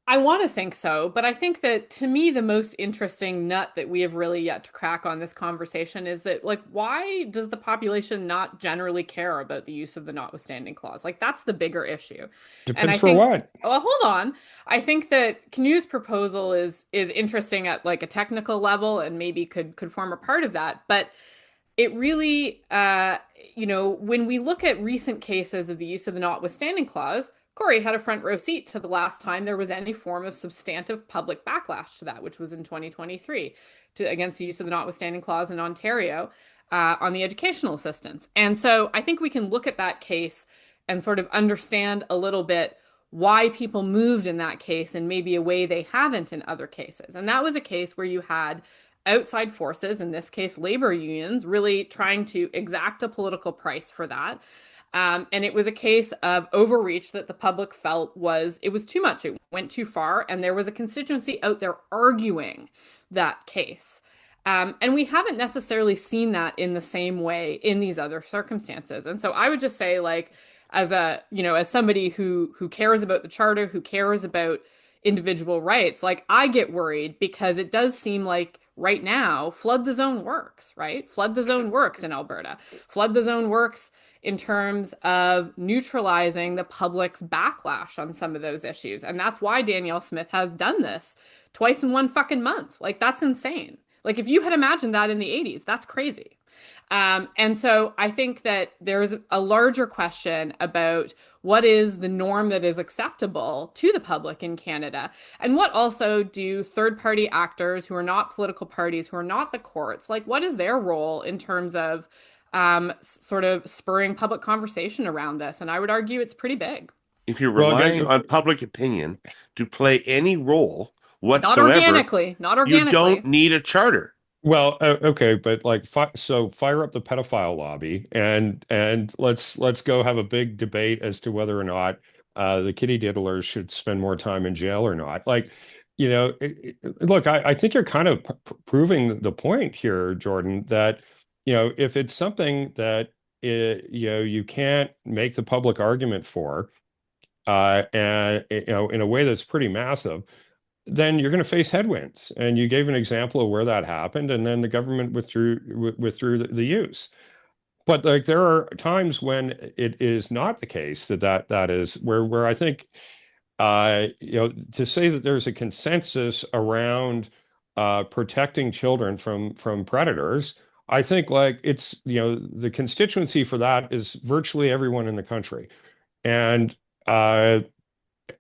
I want to think so, but I think that to me, the most interesting nut that we have really yet to crack on this conversation is that, like, why does the population not generally care about the use of the notwithstanding clause? Like, that's the bigger issue. Depends for what. Well, hold on. I think that Kinew's proposal is interesting at like a technical level and maybe could form a part of that, but it really, when we look at recent cases of the use of the notwithstanding clause, Kory had a front row seat to the last time there was any form of substantive public backlash to that, which was in 2023, against the use of the notwithstanding clause in Ontario on the educational assistance. And so I think we can look at that case and sort of understand a little bit why people moved in that case in maybe a way they haven't in other cases. And that was a case where you had outside forces, in this case labor unions, really trying to exact a political price for that. And it was a case of overreach that the public felt it was too much. It went too far. And there was a constituency out there arguing that case. And we haven't necessarily seen that in the same way in these other circumstances. And so I would just say, like, as somebody who cares about the charter, who cares about individual rights, like, I get worried because it does seem like right now, flood the zone works, right? Flood the zone works in Alberta. Flood the zone works in terms of neutralizing the public's backlash on some of those issues. And that's why Danielle Smith has done this twice in one fucking month. Like, that's insane. Like, if you had imagined that in the 80s, that's crazy. And so I think that there's a larger question about what is the norm that is acceptable to the public in Canada, and what also do third-party actors who are not political parties, who are not the courts, like, what is their role in terms of sort of spurring public conversation around this? And I would argue it's pretty big. If you're relying on public opinion to play any role whatsoever, not organically, you don't need a charter. Well, okay, but like, so fire up the pedophile lobby and let's go have a big debate as to whether or not the kitty diddlers should spend more time in jail or not. Like, look, I think you're kind of proving the point here, Jordan, that if it's something that you can't make the public argument for, and in a way that's pretty massive, then you're going to face headwinds. And you gave an example of where that happened, and then the government withdrew the use. But like there are times when it is not the case that is where I think to say that there's a consensus around protecting children from predators. I think like it's the constituency for that is virtually everyone in the country, and uh,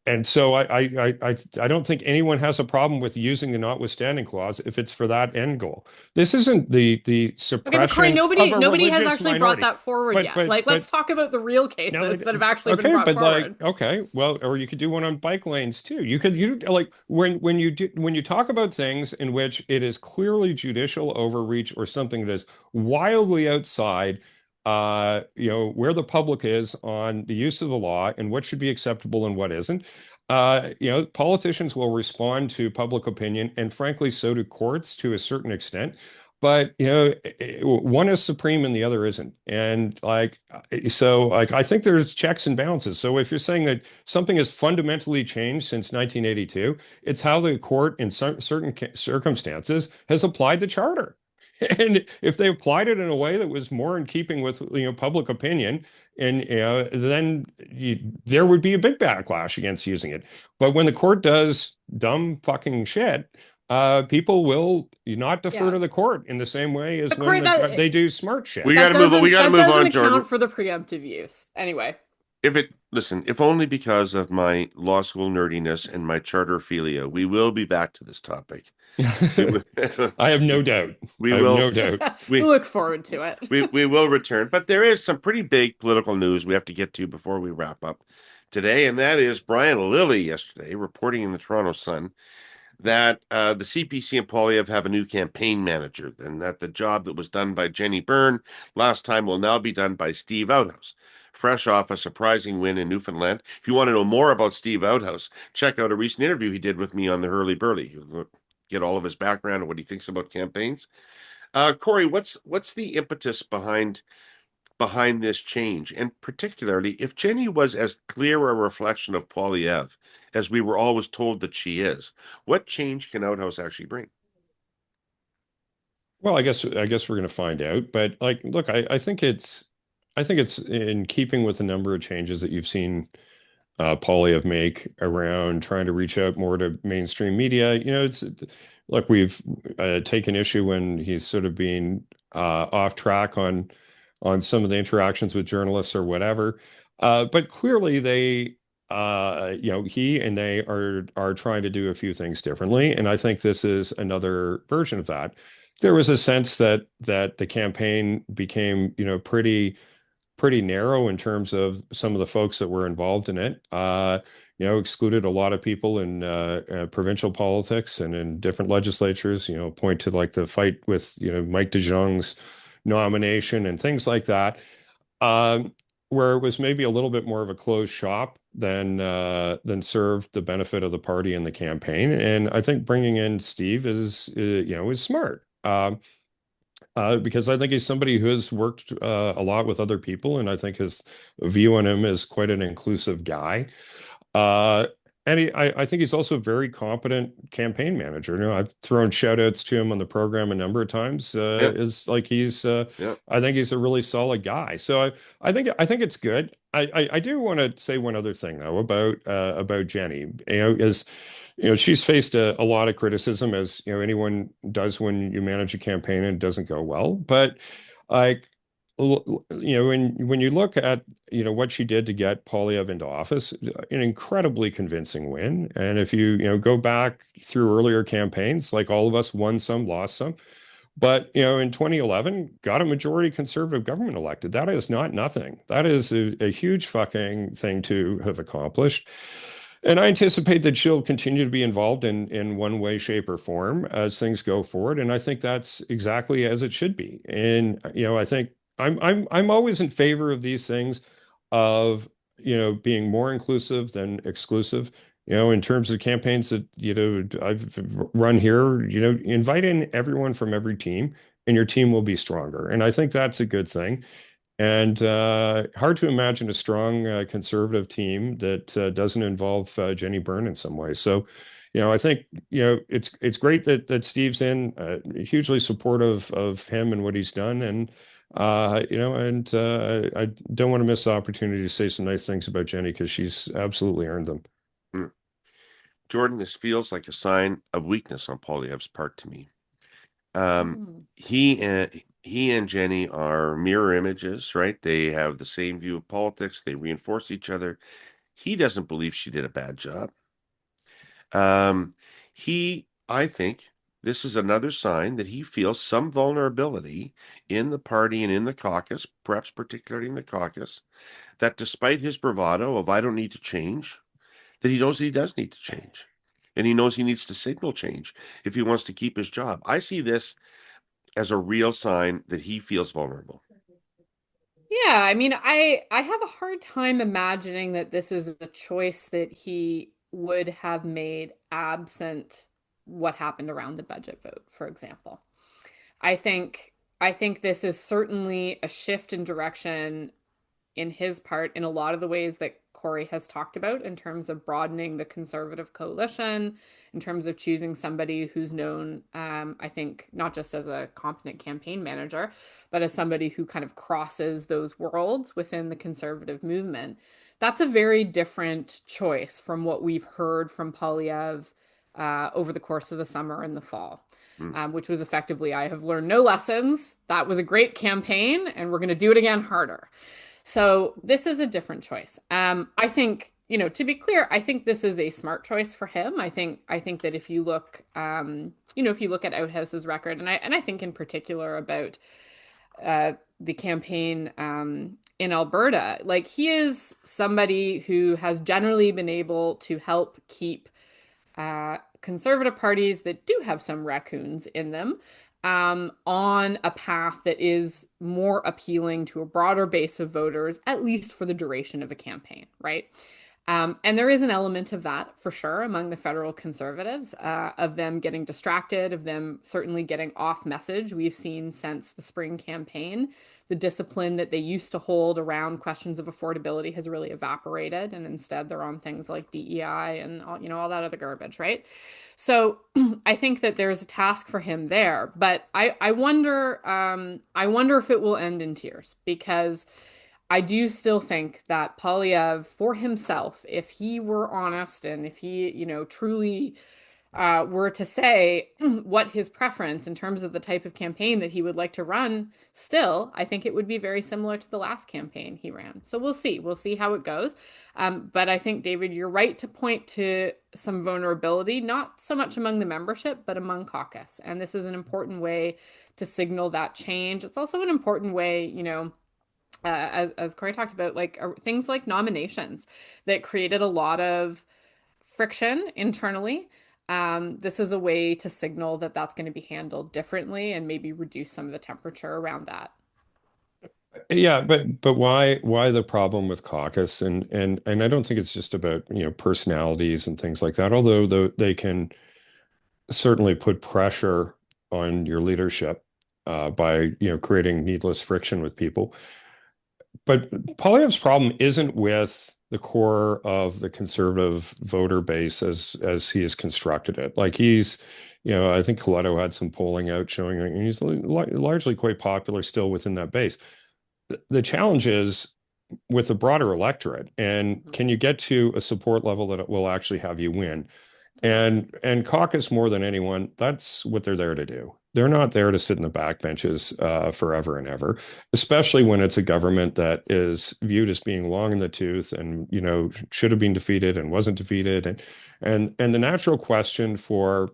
and so I don't think anyone has a problem with using the notwithstanding clause if it's for that end goal. This isn't the Okay, but Kory, suppression of nobody a nobody has religious actually brought minority. that forward But yet. but Like, but let's talk about the real no, cases that have actually been okay, brought but forward. like, okay, well, or you could do one on bike lanes too. You like when you talk about things in which it is clearly judicial overreach or something that is wildly outside, where the public is on the use of the law and what should be acceptable and what isn't. Politicians will respond to public opinion, and frankly, so do courts to a certain extent. But one is supreme and the other isn't. And I think there's checks and balances. So if you're saying that something has fundamentally changed since 1982, it's how the court in certain circumstances has applied the charter. And if they applied it in a way that was more in keeping with public opinion, and then there would be a big backlash against using it. But when the court does dumb fucking shit, people will not defer to the court in the same way as But when Kory, they do smart shit. We gotta move. We gotta move on, account Jordan. for the preemptive use. Anyway, If only because of my law school nerdiness and my charterphilia, we will be back to this topic. I have no doubt. We I will. have no doubt. we look forward to it. we will return, but there is some pretty big political news we have to get to before we wrap up today, and that is Brian Lilly yesterday reporting in the Toronto Sun that the CPC and Poilievre have a new campaign manager, and that the job that was done by Jenny Byrne last time will now be done by Steve Outhouse, fresh off a surprising win in Newfoundland. If you want to know more about Steve Outhouse, check out a recent interview he did with me on the Herle Burley. You'll get all of his background and what he thinks about campaigns. Kory, what's the impetus behind this change? And particularly, if Jenny was as clear a reflection of Poilievre as we were always told that she is, what change can Outhouse actually bring? Well, I guess we're going to find out. But like, look, I think it's in keeping with the number of changes that you've seen Poilievre make around trying to reach out more to mainstream media. It's like we've taken issue when he's sort of being off track on some of the interactions with journalists or whatever. But clearly he and they are trying to do a few things differently. And I think this is another version of that. There was a sense that the campaign became, pretty narrow in terms of some of the folks that were involved in it. Excluded a lot of people in provincial politics and in different legislatures. Point to like the fight with Mike de Jong's nomination and things like that, where it was maybe a little bit more of a closed shop than served the benefit of the party and the campaign. And I think bringing in Steve is smart. Because I think he's somebody who has worked a lot with other people, and I think his view on him is quite an inclusive guy. And I think he's also a very competent campaign manager. I've thrown shout outs to him on the program a number of times. Is like I think he's a really solid guy. So I think it's good. I do want to say one other thing though about Jenny. She's faced a lot of criticism, as anyone does when you manage a campaign and it doesn't go well. But like when you look at what she did to get Poilievre into office, an incredibly convincing win. And if you go back through earlier campaigns, like all of us won some, lost some. But in 2011, got a majority conservative government elected. That is not nothing. That is a huge fucking thing to have accomplished. And I anticipate that she'll continue to be involved in one way, shape, or form as things go forward. And I think that's exactly as it should be. And I think I'm always in favor of these things, of being more inclusive than exclusive. In terms of campaigns that I've run here, invite in everyone from every team and your team will be stronger. And I think that's a good thing. And hard to imagine a strong conservative team that doesn't involve Jenny Byrne in some way. So, I think it's great that Steve's in, hugely supportive of him and what he's done, and I don't want to miss the opportunity to say some nice things about Jenny because she's absolutely earned them. Jordan, this feels like a sign of weakness on Poilievre's part to me. He and Jenny are mirror images, right? They have the same view of politics. They reinforce each other. He doesn't believe she did a bad job. I think this is another sign that he feels some vulnerability in the party and in the caucus, perhaps particularly in the caucus, that despite his bravado of I don't need to change, that he knows he does need to change. And he knows he needs to signal change if he wants to keep his job. I see this as a real sign that he feels vulnerable. Yeah, I mean, I have a hard time imagining that this is a choice that he would have made absent what happened around the budget vote, for example. I think this is certainly a shift in direction in his part in a lot of the ways that Kory has talked about in terms of broadening the conservative coalition, in terms of choosing somebody who's known, I think, not just as a competent campaign manager, but as somebody who kind of crosses those worlds within the conservative movement. That's a very different choice from what we've heard from Poilievre over the course of the summer and the fall. Which was effectively, I have learned no lessons. That was a great campaign, and we're going to do it again harder. So this is a different choice. I think, to be clear, I think this is a smart choice for him. I think that if you look, if you look at Outhouse's record, and I think in particular about the campaign in Alberta, like he is somebody who has generally been able to help keep conservative parties that do have some raccoons in them on a path that is more appealing to a broader base of voters, at least for the duration of a campaign, right? And there is an element of that for sure among the federal conservatives, of them getting distracted, of them certainly getting off message. We've seen since the spring campaign, the discipline that they used to hold around questions of affordability has really evaporated. And instead they're on things like DEI and all that other garbage, right? So I think that there's a task for him there, but I wonder if it will end in tears, because I do still think that Poilievre, for himself, if he were honest and if he, truly were to say what his preference in terms of the type of campaign that he would like to run, still, I think it would be very similar to the last campaign he ran. So we'll see. We'll see how it goes. But I think, David, you're right to point to some vulnerability, not so much among the membership, but among caucus. And this is an important way to signal that change. It's also an important way, as Kory talked about, like things like nominations that created a lot of friction internally. This is a way to signal that that's going to be handled differently and maybe reduce some of the temperature around that. Yeah, but why the problem with caucus? And I don't think it's just about personalities and things like that, although they can certainly put pressure on your leadership by creating needless friction with people. But Poilievre's problem isn't with the core of the conservative voter base as he has constructed it. Like he's, I think Coletto had some polling out showing that he's largely quite popular still within that base. The challenge is with the broader electorate, and can you get to a support level that it will actually have you win? And caucus, more than anyone, that's what they're there to do. They're not there to sit in the backbenches forever and ever, especially when it's a government that is viewed as being long in the tooth and should have been defeated and wasn't defeated. And the natural question for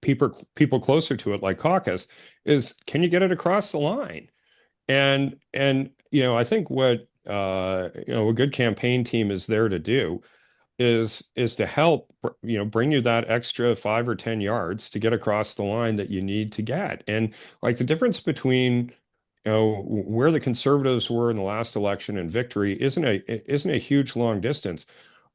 people closer to it, like caucus, is can you get it across the line? And I think what a good campaign team is there to do is to help bring you that extra 5 or 10 yards to get across the line that you need to get. And like the difference between where the conservatives were in the last election and victory isn't a huge long distance,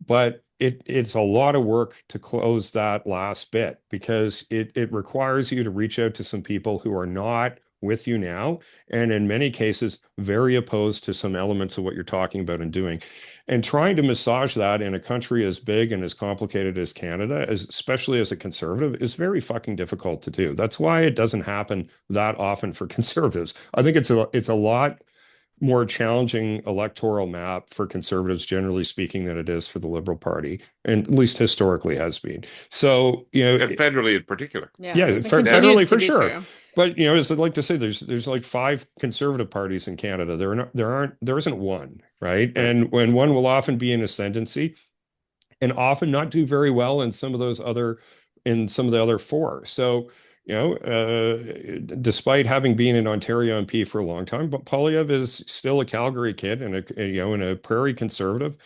but it's a lot of work to close that last bit, because it requires you to reach out to some people who are not with you now, and in many cases very opposed to some elements of what you're talking about and doing. And trying to massage that in a country as big and as complicated as Canada, especially as a conservative, is very fucking difficult to do. That's why it doesn't happen that often for conservatives. I think it's a lot more challenging electoral map for conservatives, generally speaking, than it is for the Liberal Party, and at least historically has been. So, And federally in particular. Yeah, it federally continues for to be sure. true. But as I'd like to say, there's like 5 conservative parties in Canada. There isn't one, right? Right. And when one will often be in ascendancy, and often not do very well in some of the other 4. So, despite having been an Ontario MP for a long time, but Poilievre is still a Calgary kid and a prairie conservative.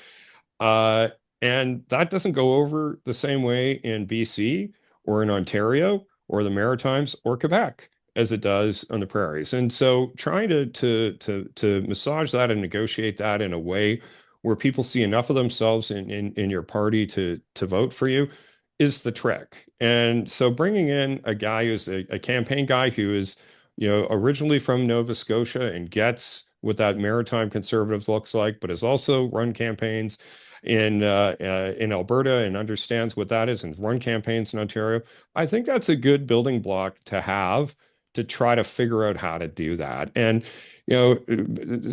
And that doesn't go over the same way in BC or in Ontario or the Maritimes or Quebec as it does on the prairies. And so trying to massage that and negotiate that in a way where people see enough of themselves in your party to vote for you is the trick. And so bringing in a guy who's a campaign guy who is, originally from Nova Scotia and gets what that maritime conservatives looks like, but has also run campaigns in Alberta and understands what that is and run campaigns in Ontario. I think that's a good building block to have to try to figure out how to do that. And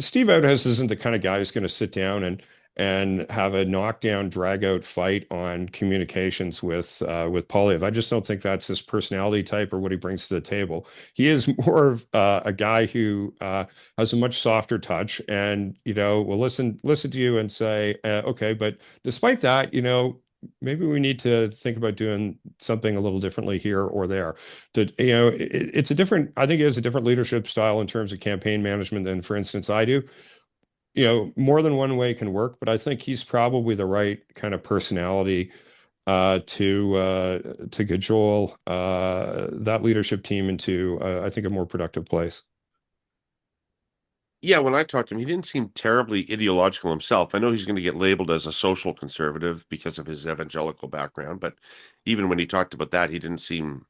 Steve Outhouse isn't the kind of guy who's going to sit down and have a knockdown, drag out fight on communications with Poilievre. I just don't think that's his personality type or what he brings to the table. He is more of a guy who has a much softer touch, and will listen to you and say, okay, but despite that, maybe we need to think about doing something a little differently here or there. It's a different. I think he has a different leadership style in terms of campaign management than, for instance, I do. More than one way can work, but I think he's probably the right kind of personality to cajole that leadership team into, I think, a more productive place. Yeah, when I talked to him, he didn't seem terribly ideological himself. I know he's going to get labeled as a social conservative because of his evangelical background, but even when he talked about that, he didn't seem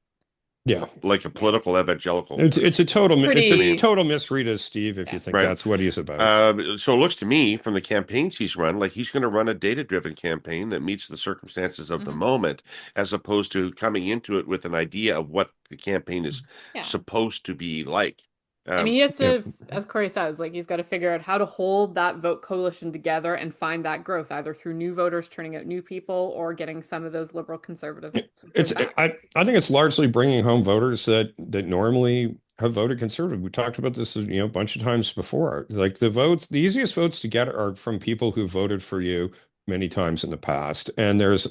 like a political evangelical. It's a total Pretty- total misread of Steve if you think Right. that's what he's about. So it looks to me from the campaigns he's run like he's going to run a data-driven campaign that meets the circumstances of the moment, as opposed to coming into it with an idea of what the campaign is supposed to be like. I mean, he has to, as Kory says, he's got to figure out how to hold that vote coalition together and find that growth, either through new voters turning out new people or getting some of those liberal conservatives. I think it's largely bringing home voters that normally have voted conservative. We talked about this, a bunch of times before. Like the easiest votes to get are from people who voted for you many times in the past. And there's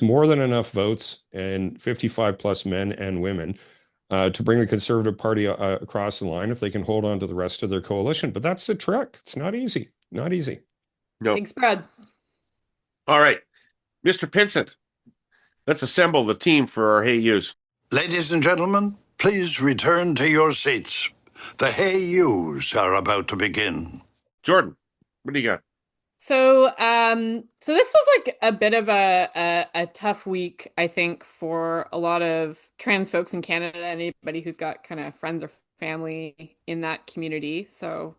more than enough votes in 55 plus men and women to bring the Conservative Party across the line if they can hold on to the rest of their coalition. But that's the trick. It's not easy. Not easy. No. Big spread. All right, Mr. Pinsent, let's assemble the team for our Hey Yous. Ladies and gentlemen, please return to your seats. The Hey Yous are about to begin. Jordan, what do you got? So, so this was a bit of a tough week, I think, for a lot of trans folks in Canada and anybody who's got kind of friends or family in that community. So,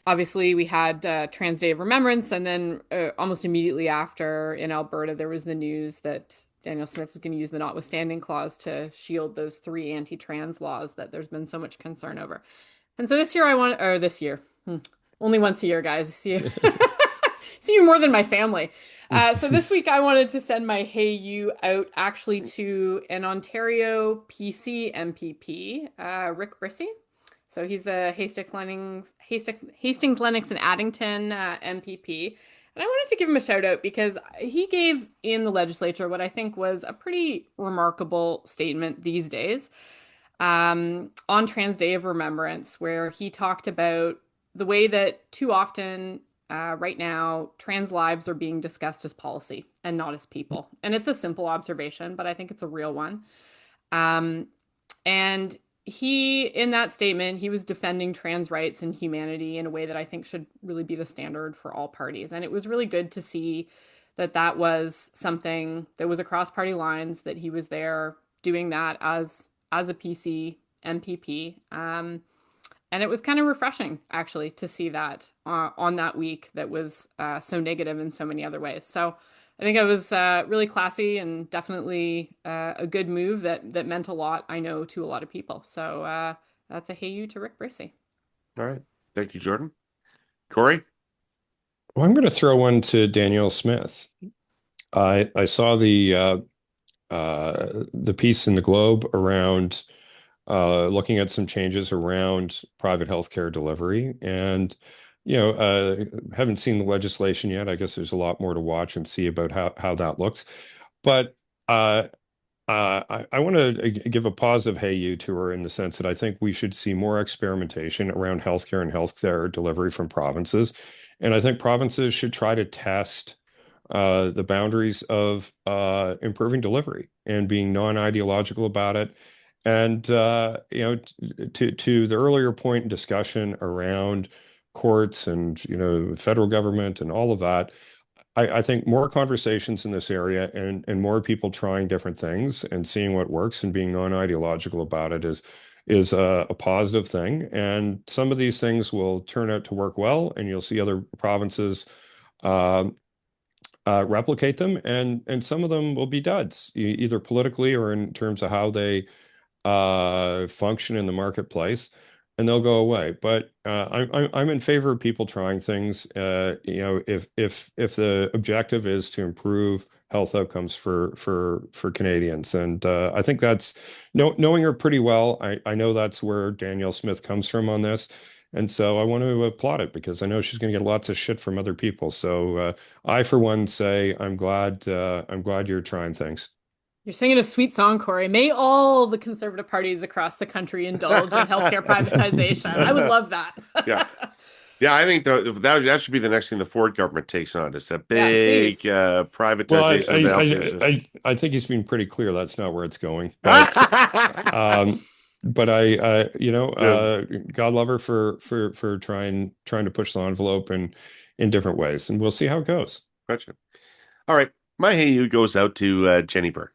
obviously, we had Trans Day of Remembrance, and then almost immediately after in Alberta, there was the news that Daniel Smith was going to use the notwithstanding clause to shield those 3 anti-trans laws that there's been so much concern over. And so this year, only once a year, guys. See you more than my family. So this week I wanted to send my Hey You out actually to an Ontario PC MPP, Rick Brissy. So he's the Hastings, Lennox and Addington MPP. And I wanted to give him a shout out because he gave in the legislature what I think was a pretty remarkable statement these days on Trans Day of Remembrance, where he talked about the way that too often right now, trans lives are being discussed as policy and not as people. And it's a simple observation, but I think it's a real one. And he, in that statement, he was defending trans rights and humanity in a way that I think should really be the standard for all parties. And it was really good to see that was something that was across party lines, that he was there doing that as a PC MPP. And it was kind of refreshing, actually, to see that on that week that was so negative in so many other ways. So I think it was really classy and definitely a good move that meant a lot, I know, to a lot of people. So that's a hey you to Rick Bracey. All right. Thank you, Jordan. Kory? Well, I'm going to throw one to Danielle Smith. I saw the piece in the Globe around looking at some changes around private healthcare delivery, and haven't seen the legislation yet. I guess there's a lot more to watch and see about how that looks. But I want to give a positive hey you to her, in the sense that I think we should see more experimentation around healthcare and healthcare delivery from provinces. And I think provinces should try to test the boundaries of improving delivery and being non-ideological about it. And to the earlier point in discussion around courts and federal government and all of that, I think more conversations in this area and more people trying different things and seeing what works and being non-ideological about it is a positive thing. And some of these things will turn out to work well, and you'll see other provinces replicate them, and some of them will be duds, either politically or in terms of how they function in the marketplace, and they'll go away. But I'm in favor of people trying things. If the objective is to improve health outcomes for Canadians, and I think that's knowing her pretty well. I know that's where Danielle Smith comes from on this, and so I want to applaud it, because I know she's going to get lots of shit from other people. So I, for one, say I'm glad you're trying things. You're singing a sweet song, Kory. May all the Conservative parties across the country indulge in healthcare privatization. I would love that. Yeah. Yeah, I think that should be the next thing the Ford government takes on. It's a big privatization of the healthcare. I think he's been pretty clear that's not where it's going. But, but God love her for trying to push the envelope in different ways, and we'll see how it goes. Gotcha. All right. My hey you goes out to Jenny Byrne.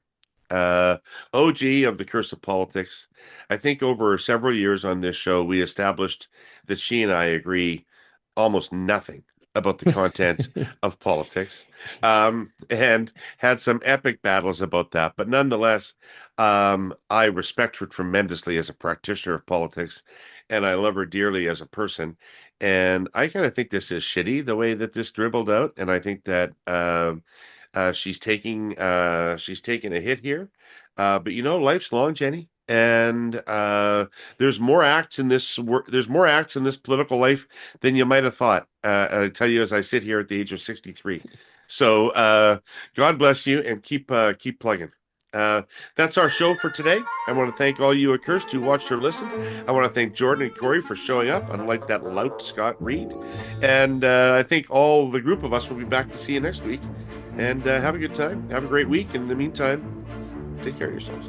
OG of the Curse of Politics. I think over several years on this show, we established that she and I agree almost nothing about the content of politics, and had some epic battles about that. But nonetheless, I respect her tremendously as a practitioner of politics, and I love her dearly as a person. And I kind of think this is shitty, the way that this dribbled out. And I think that she's taking a hit here, but life's long, Jenny, and there's more acts in this political life than you might have thought. I tell you, as I sit here at the age of 63. So God bless you, and keep plugging. That's our show for today. I want to thank all you accursed who watched or listened. I want to thank Jordan and Kory for showing up, unlike that lout Scott Reid. And I think all the group of us will be back to see you next week. And have a good time. Have a great week. And in the meantime, take care of yourselves.